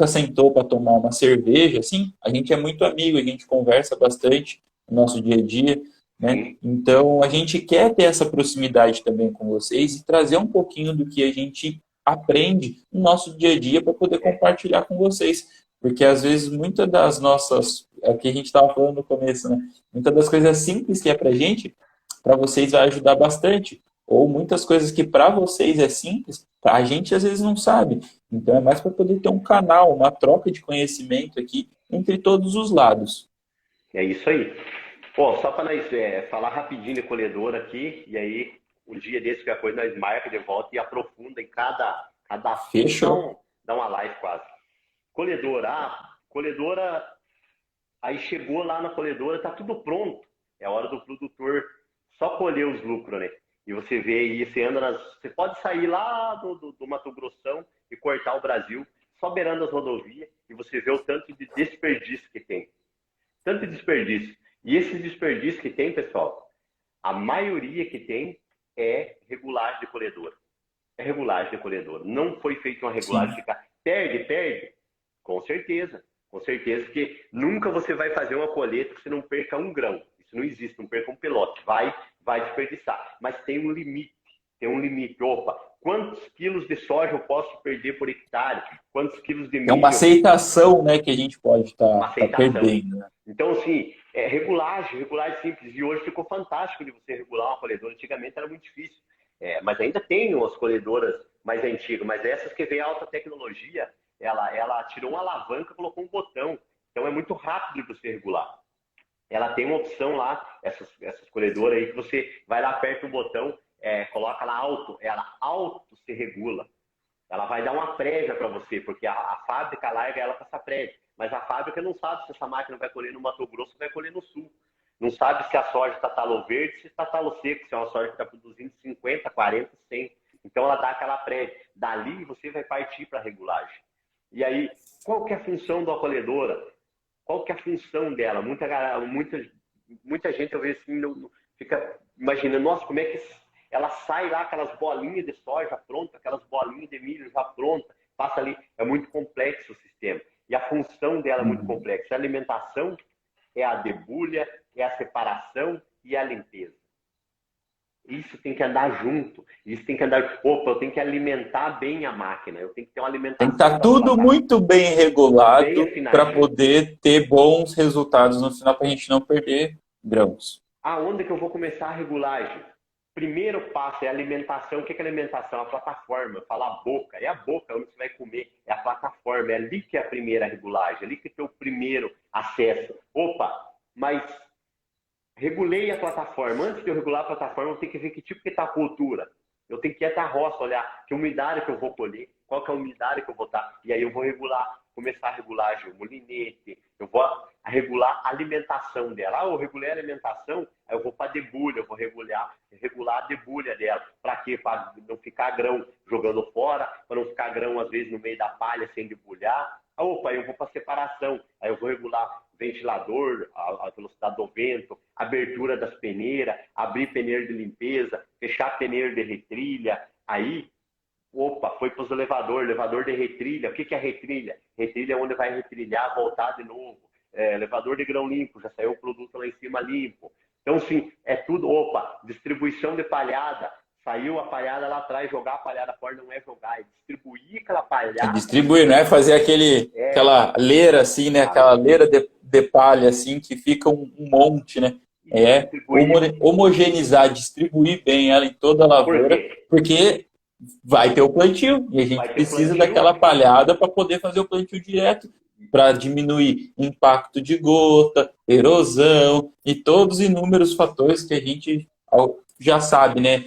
sentou para tomar uma cerveja, assim, a gente é muito amigo, a gente conversa bastante no nosso dia a dia, né? sim. Então, a gente quer ter essa proximidade também com vocês e trazer um pouquinho do que a gente aprende no nosso dia a dia para poder compartilhar com vocês. Porque às vezes muitas das nossas, é o que a gente estava falando no começo, né? Muitas das coisas simples que é para gente, para vocês vai ajudar bastante. Ou muitas coisas que para vocês é simples, a gente às vezes não sabe. Então é mais para poder ter um canal, uma troca de conhecimento aqui entre todos os lados. É isso aí. Pô, só para nós falar rapidinho de colhedor aqui, e aí um dia desse que a coisa nós marca de volta e aprofunda em cada assunto, Fechou? dá uma live quase. Colhedora, colhedora, aí chegou lá na colhedora, tá tudo pronto. É a hora do produtor só colher os lucros, né? E você vê aí, você pode sair lá do Mato Grossão e cortar o Brasil, só beirando as rodovias, e você vê o tanto de desperdício que tem. Tanto desperdício. E esse desperdício que tem, pessoal, a maioria que tem é regulagem de colhedora. É regulagem de colhedora. Não foi feita uma regulagem Sim. de ficar. Perde, perde. Com certeza. Com certeza, porque nunca você vai fazer uma colheita que você não perca um grão. Isso não existe, não perca um pelote. Vai desperdiçar. Mas tem um limite. Tem um limite. Opa, quantos quilos de soja eu posso perder por hectare? Quantos quilos de milho? É uma aceitação, né, que a gente pode estar perdendo. Né? Então, assim, regulagem simples. E hoje ficou fantástico de você regular uma colhedora. Antigamente era muito difícil. Mas ainda tem umas colhedoras mais antigas. Mas essas que vem alta tecnologia, ela tirou uma alavanca e colocou um botão. Então é muito rápido de você regular. Ela tem uma opção lá, essas colhedoras aí, que você vai lá, aperta o botão, coloca lá alto, ela auto se regula. Ela vai dar uma prévia para você, porque a fábrica larga ela com essa prévia. Mas a fábrica não sabe se essa máquina vai colher no Mato Grosso ou vai colher no Sul. Não sabe se a soja está talo verde, se está talo seco, se é uma soja que está produzindo 50, 40, 100. Então ela dá aquela prévia. Dali você vai partir para a regulagem. E aí, qual que é a função da colhedora? Qual que é a função dela? Muita gente, eu vejo assim, fica imaginando, nossa, como é que ela sai lá, aquelas bolinhas de soja pronta, aquelas bolinhas de milho já pronta, passa ali. É muito complexo o sistema. E a função dela é muito complexa. A alimentação é a debulha, é a separação e a limpeza. Isso tem que andar junto. Isso tem que andar... Opa, eu tenho que alimentar bem a máquina. Eu tenho que ter uma alimentação... Tem que estar tudo muito bem regulado para poder ter bons resultados no final, para a gente não perder grãos. Aonde que eu vou começar a regulagem? Primeiro passo é a alimentação. O que é alimentação? A plataforma. Eu falo a boca. É a boca onde você vai comer. É a plataforma. É ali que é a primeira regulagem. É ali que tem o primeiro acesso. Opa, mas... regulei a plataforma. Antes de eu regular a plataforma, eu tenho que ver que tipo que está a cultura. Eu tenho que ir até a roça, olhar que umidade que eu vou colher, qual que é a umidade que eu vou estar. E aí eu vou começar a regular o molinete, eu vou regular a alimentação dela. Eu regulei a alimentação, aí eu vou para a debulha, eu vou regular a debulha dela. Para quê? Para não ficar grão jogando fora, para não ficar grão, às vezes, no meio da palha sem debulhar. Opa, eu vou para separação, aí eu vou regular ventilador, a velocidade do vento, abertura das peneiras, abrir peneira de limpeza, fechar peneira de retrilha. Aí, opa, foi para os elevador de retrilha. O que é retrilha? Retrilha é onde vai retrilhar, voltar de novo. Elevador de grão limpo, já saiu o produto lá em cima limpo. Então, sim, é tudo, opa, distribuição de palhada. Saiu a palhada lá atrás, jogar a palhada fora não é jogar, é distribuir aquela palhada. É distribuir, não é fazer aquela leira assim, né? Aquela leira de palha assim, que fica um monte, né? É homogeneizar, distribuir bem ela em toda a lavoura, porque vai ter o plantio e a gente precisa daquela palhada para poder fazer o plantio direto, para diminuir impacto de gota, erosão e todos os inúmeros fatores que a gente já sabe, né?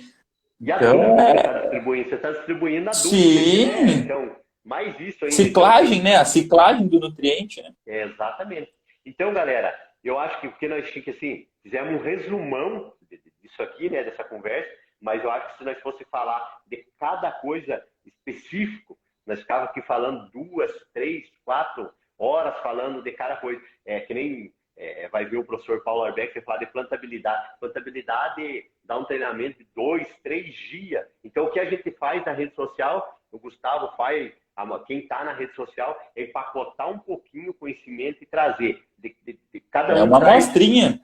E a você está distribuindo a dúvida. Sim. Né? Então, mais isso ainda. Ciclagem, né? A ciclagem do nutriente, né? Exatamente. Então, galera, eu acho que porque nós assim, fizemos um resumão disso aqui, né? Dessa conversa, mas eu acho que se nós fosse falar de cada coisa específico, nós ficávamos aqui falando 2, 3, 4 horas falando de cada coisa. Que nem vai ver o professor Paulo Arbeck que falar de plantabilidade. Plantabilidade dá um treinamento de 2, 3 dias. Então, o que a gente faz na rede social, o Gustavo faz, quem está na rede social, é empacotar um pouquinho o conhecimento e trazer. Cada um uma amostrinha.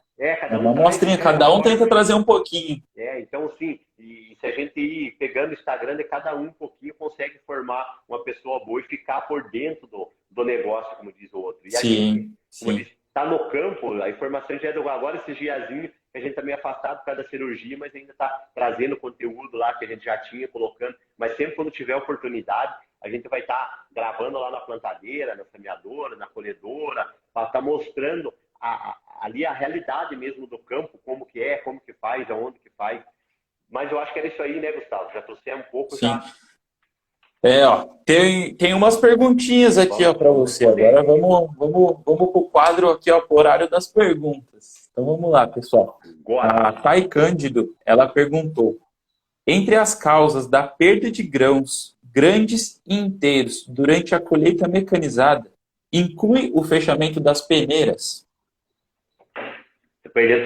Cada um tenta trazer um pouquinho. Então, sim, e se a gente ir pegando o Instagram de cada um pouquinho, consegue formar uma pessoa boa e ficar por dentro do negócio, como diz o outro. E a gente, como diz, está no campo, a informação já é do agora, esse diazinho, a gente está meio afastado por causa da cirurgia, mas ainda está trazendo conteúdo lá que a gente já tinha, colocando. Mas sempre quando tiver oportunidade, a gente vai estar gravando lá na plantadeira, na semeadora, na colhedora, para estar mostrando ali a realidade mesmo do campo, como que é, como que faz, aonde que faz. Mas eu acho que era isso aí, né, Gustavo? Já trouxemos um pouco. Sim. Tem umas perguntinhas aqui para você. Agora vamos para o quadro aqui, pro horário das perguntas. Então vamos lá, pessoal. A Thay Cândido, ela perguntou: entre as causas da perda de grãos grandes e inteiros durante a colheita mecanizada, inclui o fechamento das peneiras?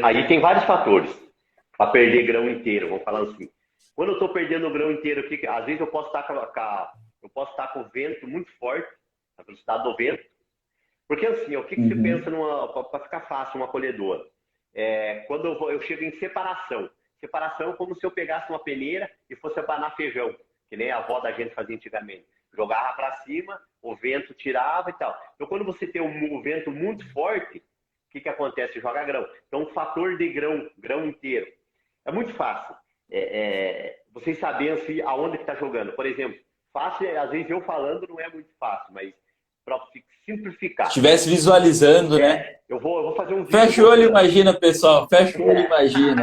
Aí tem vários fatores para perder grão inteiro, vamos falar assim. Quando eu estou perdendo o grão inteiro, às vezes eu posso estar com o vento muito forte, a velocidade do vento. Porque assim, o que você Uhum. pensa para ficar fácil uma colhedora? Quando eu chego em separação. Separação é como se eu pegasse uma peneira e fosse abanar feijão, que nem a avó da gente fazia antigamente. Jogava para cima, o vento tirava e tal. Então, quando você tem um vento muito forte, o que acontece? Joga grão. Então, o fator de grão, grão inteiro. É muito fácil. Vocês sabem assim, aonde que está jogando. Por exemplo, fácil, às vezes eu falando não é muito fácil, mas para Se simplificar. estivesse visualizando, né? Eu vou fazer um vídeo Fecha o olho e mostrando. imagina, pessoal. Fecha o olho e imagina.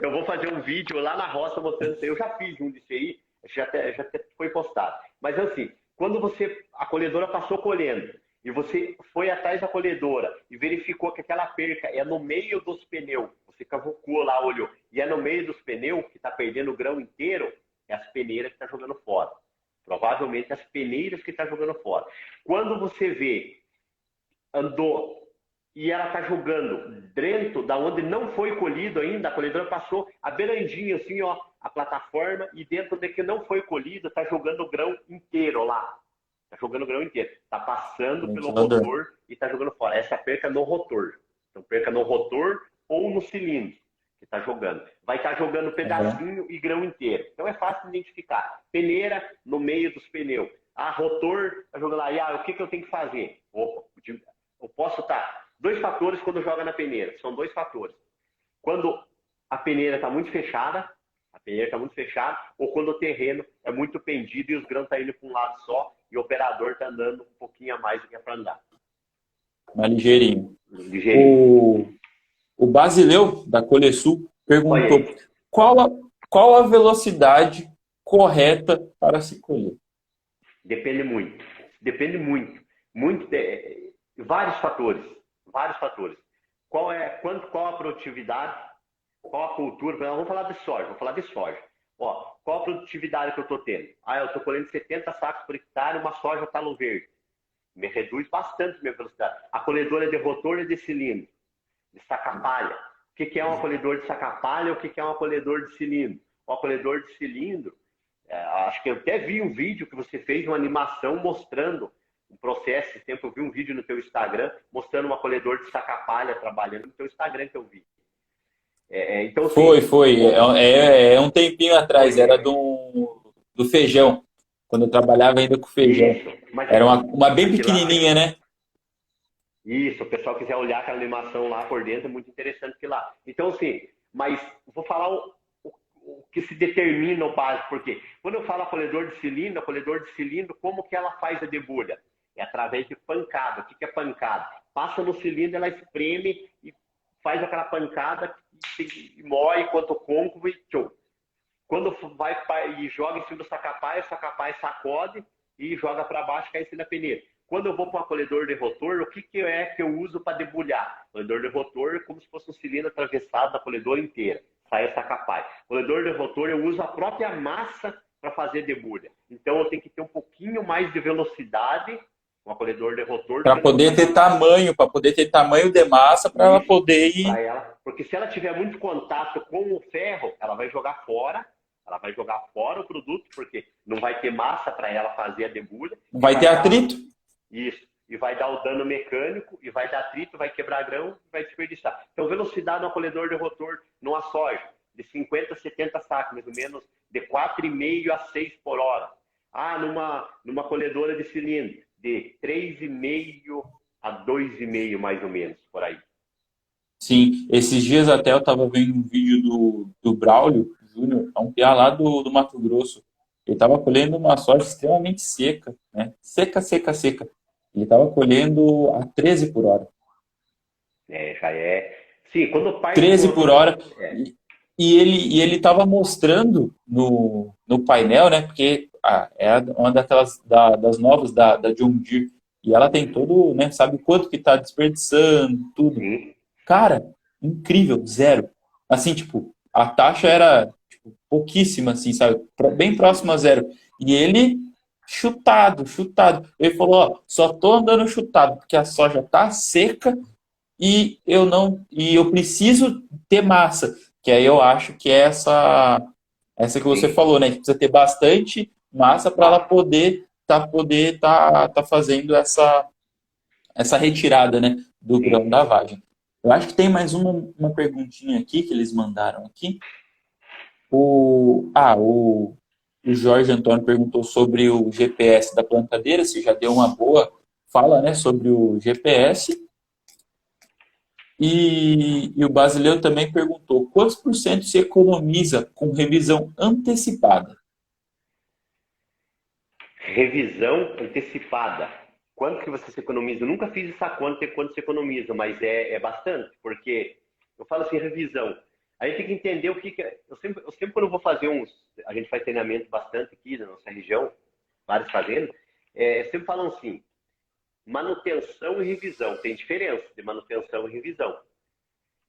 Eu vou fazer um vídeo lá na roça mostrando isso aí. Eu já fiz um disso aí, já até foi postado. Mas assim, quando a colhedora passou colhendo e você foi atrás da colhedora e verificou que aquela perca é no meio dos pneus, você cavucou lá, olhou, e é no meio dos pneus que está perdendo o grão inteiro, é as peneiras que está jogando fora. Provavelmente as peneiras que está jogando fora. Quando você vê, andou e ela está jogando dentro da onde não foi colhido ainda, a colhedora passou a beirandinha assim, ó, a plataforma, e dentro de que não foi colhido, está jogando o grão inteiro lá. Está jogando o grão inteiro. Está passando pelo Ventilador. rotor e está jogando fora. Essa perca no rotor. Então, perca no rotor ou no cilindro que está jogando. Vai estar jogando pedacinho e grão inteiro. Então, é fácil de identificar. Peneira no meio dos pneus. Rotor, está jogando lá. E o que eu tenho que fazer? Opa, eu posso estar... Dois fatores quando joga na peneira. São dois fatores. Quando a peneira está muito fechada, ou quando o terreno é muito pendido e os grãos estão indo para um lado só e o operador está andando um pouquinho a mais do que é para andar. Mais ligeirinho. Ligeirinho. O Basileu, da Colesul, perguntou qual a velocidade correta para se colher. Depende muito. Depende muito. Vários fatores. Qual a produtividade? Qual a cultura? Vamos falar de soja. Qual a produtividade que eu estou tendo? Eu estou colhendo 70 sacos por hectare, uma soja talo verde. Me reduz bastante a minha velocidade. A colhedora de rotor e de cilindro, de saca-palha. O que é um colhedor de saca-palha e o que é um colhedor de cilindro? O colhedor de cilindro, acho que eu até vi um vídeo que você fez, uma animação mostrando um processo. Esse tempo eu vi um vídeo no teu Instagram mostrando uma colhedor de saca-palha trabalhando no teu Instagram que eu vi. Então, assim, Foi. É um tempinho atrás, era do feijão, quando eu trabalhava ainda com feijão. Era uma bem pequenininha, né? Isso, o pessoal quiser olhar aquela animação lá por dentro, é muito interessante que lá. Então, assim, mas vou falar o que se determina o básico, porque quando eu falo a colhedor de cilindro, como que ela faz a debulha? É através de pancada. O que é pancada? Passa no cilindro, ela espreme e faz aquela pancada e moe enquanto côncavo e tchau. Quando vai e joga em cima do sacapai, o sacapai sacode e joga para baixo, cai em cima da peneira. Quando eu vou para um colhedor de rotor, o que eu uso para debulhar? O colhedor de rotor é como se fosse um cilindro atravessado da colhedora inteira. Sai o sacapai. O colhedor de rotor eu uso a própria massa para fazer debulha. Então eu tenho que ter um pouquinho mais de velocidade, um colhedor de rotor. Para poder ter tamanho de massa para ela poder ir. Porque se ela tiver muito contato com o ferro, ela vai jogar fora. Ela vai jogar fora o produto, porque não vai ter massa para ela fazer a debulha. Vai ter atrito. Isso. E vai dar o dano mecânico, e vai dar atrito, vai quebrar grão, vai desperdiçar. Então, velocidade no colhedor de rotor numa soja, de 50 a 70 sacos, mais ou menos, de 4,5 a 6 por hora. Numa colhedora de cilindro, de 3,5 a 2,5, mais ou menos, por aí. Sim, esses dias até eu estava vendo um vídeo do Braulio Júnior, é um piá lá do Mato Grosso. Ele estava colhendo uma soja extremamente seca, né? Seca. Ele estava colhendo a 13 por hora. Já é. Sim, quando parte 13 por hora. E ele estava mostrando no painel, né? Porque é uma das novas da John Deere. E ela tem todo, né? Sabe quanto que está desperdiçando, tudo. Sim. Cara, incrível, zero. Assim, tipo, a taxa era pouquíssima, assim, sabe? Bem próxima a zero. E ele chutado. Ele falou, só tô andando chutado, porque a soja tá seca e eu preciso ter massa. Que aí eu acho que é essa que você falou, né? Que precisa ter bastante massa para ela poder tá fazendo essa retirada, né, do Sim. grão da vagem. Eu acho que tem mais uma perguntinha aqui que eles mandaram aqui. O Jorge Antônio perguntou sobre o GPS da plantadeira, se já deu uma boa fala, né, sobre o GPS. E o Basileu também perguntou quantos por cento se economiza com revisão antecipada? Revisão antecipada. Quanto que você se economiza? Eu nunca fiz essa conta de quanto se economiza, mas é bastante, porque eu falo assim, revisão. A gente tem que entender o que é. Eu sempre quando eu vou fazer a gente faz treinamento bastante aqui na nossa região, vários fazendo, sempre falam assim, manutenção e revisão. Tem diferença de manutenção e revisão.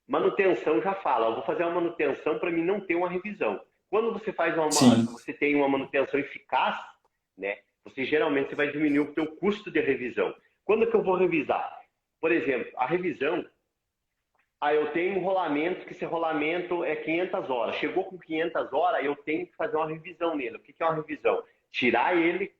Manutenção já fala, eu vou fazer uma manutenção para mim não ter uma revisão. Quando você faz Sim. você tem uma manutenção eficaz, né? Você vai diminuir o seu custo de revisão. Quando que eu vou revisar? Por exemplo, a revisão, eu tenho um rolamento, que esse rolamento é 500 horas. Chegou com 500 horas, eu tenho que fazer uma revisão nele. O que é uma revisão? Tirar ele,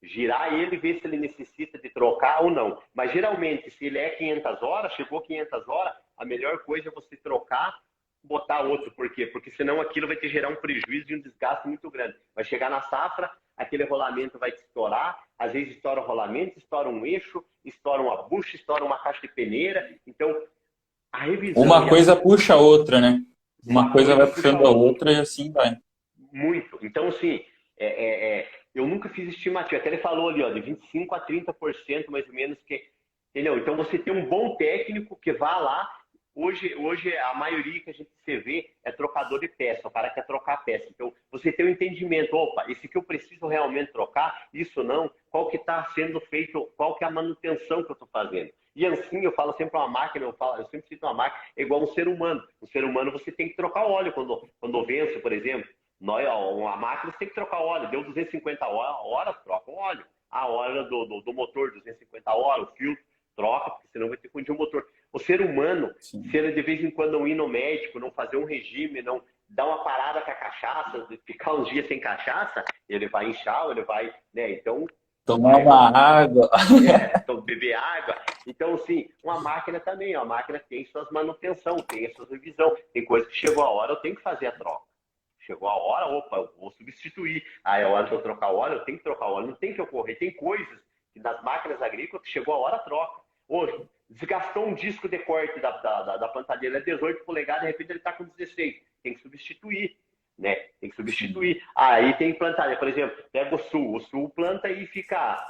girar ele, ver se ele necessita de trocar ou não. Mas geralmente, se ele é 500 horas, chegou 500 horas, a melhor coisa é você trocar, botar outro. Por quê? Porque senão aquilo vai te gerar um prejuízo e um desgaste muito grande. Vai chegar na safra, aquele rolamento vai te estourar, às vezes estoura o rolamento, estoura um eixo, estoura uma bucha, estoura uma caixa de peneira. Então, a revisão... Uma coisa puxa a outra, né? Uma coisa vai puxando a outra e assim vai. Muito. Então, assim, eu nunca fiz estimativa. Até ele falou ali, ó, de 25% a 30% mais ou menos, entendeu? Então, você tem um bom técnico que vá lá. Hoje a maioria que a gente se vê é trocador de peça, o cara quer trocar a peça. Então, você tem um entendimento, opa, esse que eu preciso realmente trocar, isso não, qual que está sendo feito, qual que é a manutenção que eu estou fazendo. E assim, eu falo sempre uma máquina, eu sempre cito uma máquina, é igual um ser humano. Um ser humano você tem que trocar o óleo quando vence, por exemplo. Uma máquina você tem que trocar o óleo, deu 250 horas, troca o óleo. A hora do motor, 250 horas, o filtro, troca, porque senão vai ter que fundir o motor. O ser humano, Sim. se ele de vez em quando não ir no médico, não fazer um regime, não dar uma parada com a cachaça, ficar uns dias sem cachaça, ele vai inchar, ele vai, né? Então, tomar uma água. Beber água. Então, sim, uma máquina também, a máquina tem suas manutenção, tem suas revisão, tem coisa que chegou a hora, eu tenho que fazer a troca. Chegou a hora, opa, eu vou substituir. É a hora de eu trocar o óleo, eu tenho que trocar o óleo, não tem que ocorrer. Tem coisas que nas máquinas agrícolas que chegou a hora, troca. Hoje, desgastou um disco de corte da plantadeira, é 18 polegadas, de repente ele está com 16. Tem que substituir, né? Tem que substituir. Aí tem plantadeira, por exemplo, pega o sul planta e fica,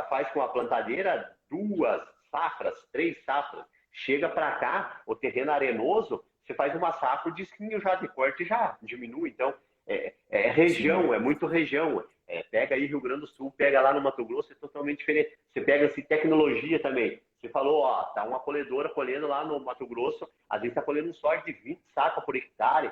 faz com a plantadeira 2 safras, 3 safras. Chega para cá, o terreno arenoso, você faz uma safra, o disquinho já de corte já diminui. Então, região, é muito região. Pega aí Rio Grande do Sul, pega lá no Mato Grosso, é totalmente diferente. Você pega assim, tecnologia também. Você falou, ó, tá uma colhedora colhendo lá no Mato Grosso, às vezes tá colhendo um soja de 20 sacas por hectare,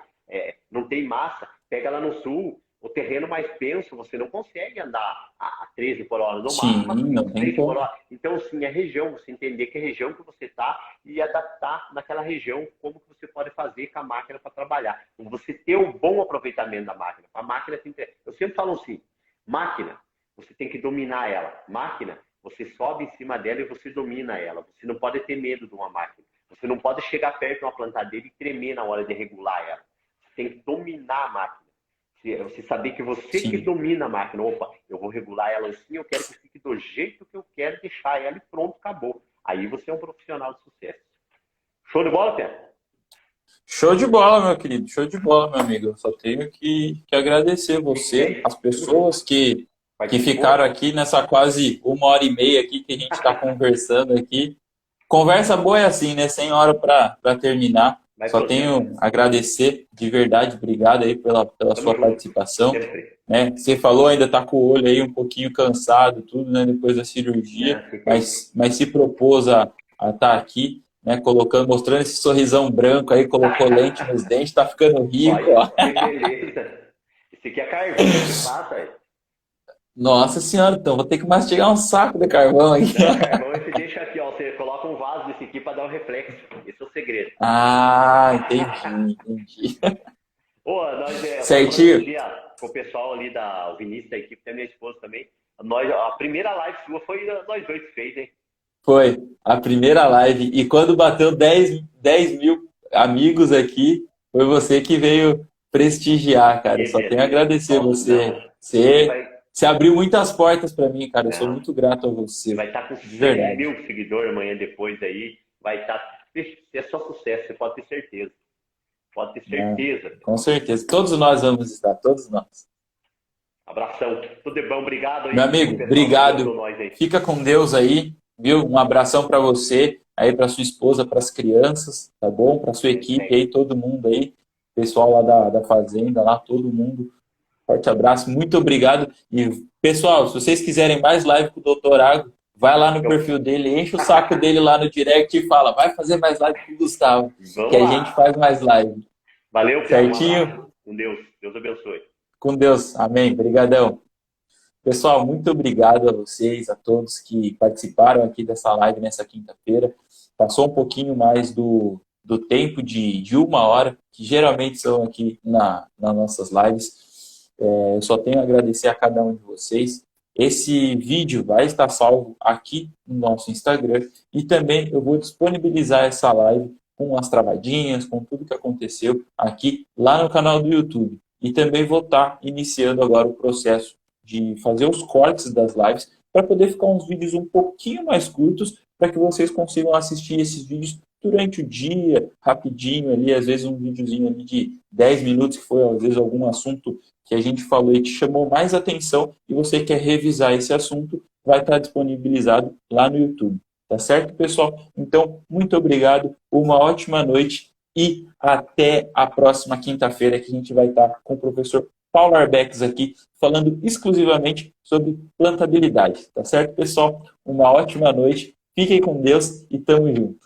não tem massa. Pega lá no Sul, o terreno mais penso, você não consegue andar a 13 por hora, no máximo a 23 por hora. Então, sim, é região, você entender que região que você está e adaptar naquela região como que você pode fazer com a máquina para trabalhar. Você ter um bom aproveitamento da máquina. A máquina eu sempre falo assim, máquina, você tem que dominar ela. Máquina, você sobe em cima dela e você domina ela. Você não pode ter medo de uma máquina. Você não pode chegar perto de uma plantadeira e tremer na hora de regular ela. Você tem que dominar a máquina. Você saber que você que domina a máquina. Opa, eu vou regular ela assim, eu quero que fique do jeito que eu quero deixar ela e pronto, acabou. Aí você é um profissional de sucesso. Show de bola, Pé? Show de bola, meu querido. Show de bola, meu amigo. Eu só tenho que agradecer você, as pessoas que ficaram aqui nessa quase 1h30 aqui que a gente está conversando aqui. Conversa boa é assim, né? Sem hora para terminar. Só tenho a agradecer de verdade. Obrigado aí pela sua participação. Né? Você falou, ainda está com o olho aí um pouquinho cansado, tudo, né? Depois da cirurgia, mas se propôs a estar aqui, né? Mostrando esse sorrisão branco aí, colocou lente nos dentes, tá ficando rico. Olha, que beleza. Esse aqui é carvão, que passa aí. Nossa senhora, então vou ter que mastigar um saco de carvão aqui. Não, carvão você deixa aqui, ó. Você coloca um vaso desse aqui para dar um reflexo. Esse é o segredo. Ah, entendi. Certinho. Com o pessoal ali, o Vinícius da equipe, da minha esposa também. A primeira live sua foi nós dois que fez, hein? Foi a primeira live. E quando bateu 10 mil amigos aqui, foi você que veio prestigiar, cara. Eu só tenho a agradecer você. Você abriu muitas portas para mim, cara. Eu sou muito grato a você. Vai estar com de verdade. 100 mil seguidores amanhã depois aí. Vai estar. É só sucesso, você pode ter certeza. Pode ter certeza. Com certeza. Todos nós vamos estar, todos nós. Abração. Tudo de bom, obrigado. Meu amigo, obrigado. Fica com Deus aí, viu? Um abração para você, aí para sua esposa, para as crianças, tá bom? Para sua equipe aí, todo mundo aí, pessoal lá da fazenda, lá todo mundo. Forte abraço, muito obrigado. E pessoal, se vocês quiserem mais live com o Dr. Agro, vai lá no perfil dele, enche o saco dele lá no direct e fala, vai fazer mais live com o Gustavo, que a gente faz mais live. Valeu, certinho? Com Deus. Deus abençoe. Com Deus. Amém. Obrigadão. Pessoal, muito obrigado a vocês, a todos que participaram aqui dessa live nessa quinta-feira. Passou um pouquinho mais do tempo de 1 hora, que geralmente são aqui nas nossas lives. Eu só tenho a agradecer a cada um de vocês. Esse vídeo vai estar salvo aqui no nosso Instagram e também eu vou disponibilizar essa live com as travadinhas, com tudo que aconteceu aqui lá no canal do YouTube. E também vou estar iniciando agora o processo de fazer os cortes das lives para poder ficar uns vídeos um pouquinho mais curtos para que vocês consigam assistir esses vídeos durante o dia, rapidinho ali, às vezes um videozinho ali de 10 minutos, que foi às vezes algum assunto que a gente falou e te chamou mais atenção e você quer revisar esse assunto, vai estar disponibilizado lá no YouTube. Tá certo, pessoal? Então, muito obrigado, uma ótima noite e até a próxima quinta-feira que a gente vai estar com o professor Paulo Arbex aqui, falando exclusivamente sobre plantabilidade. Tá certo, pessoal? Uma ótima noite, fiquem com Deus e tamo junto.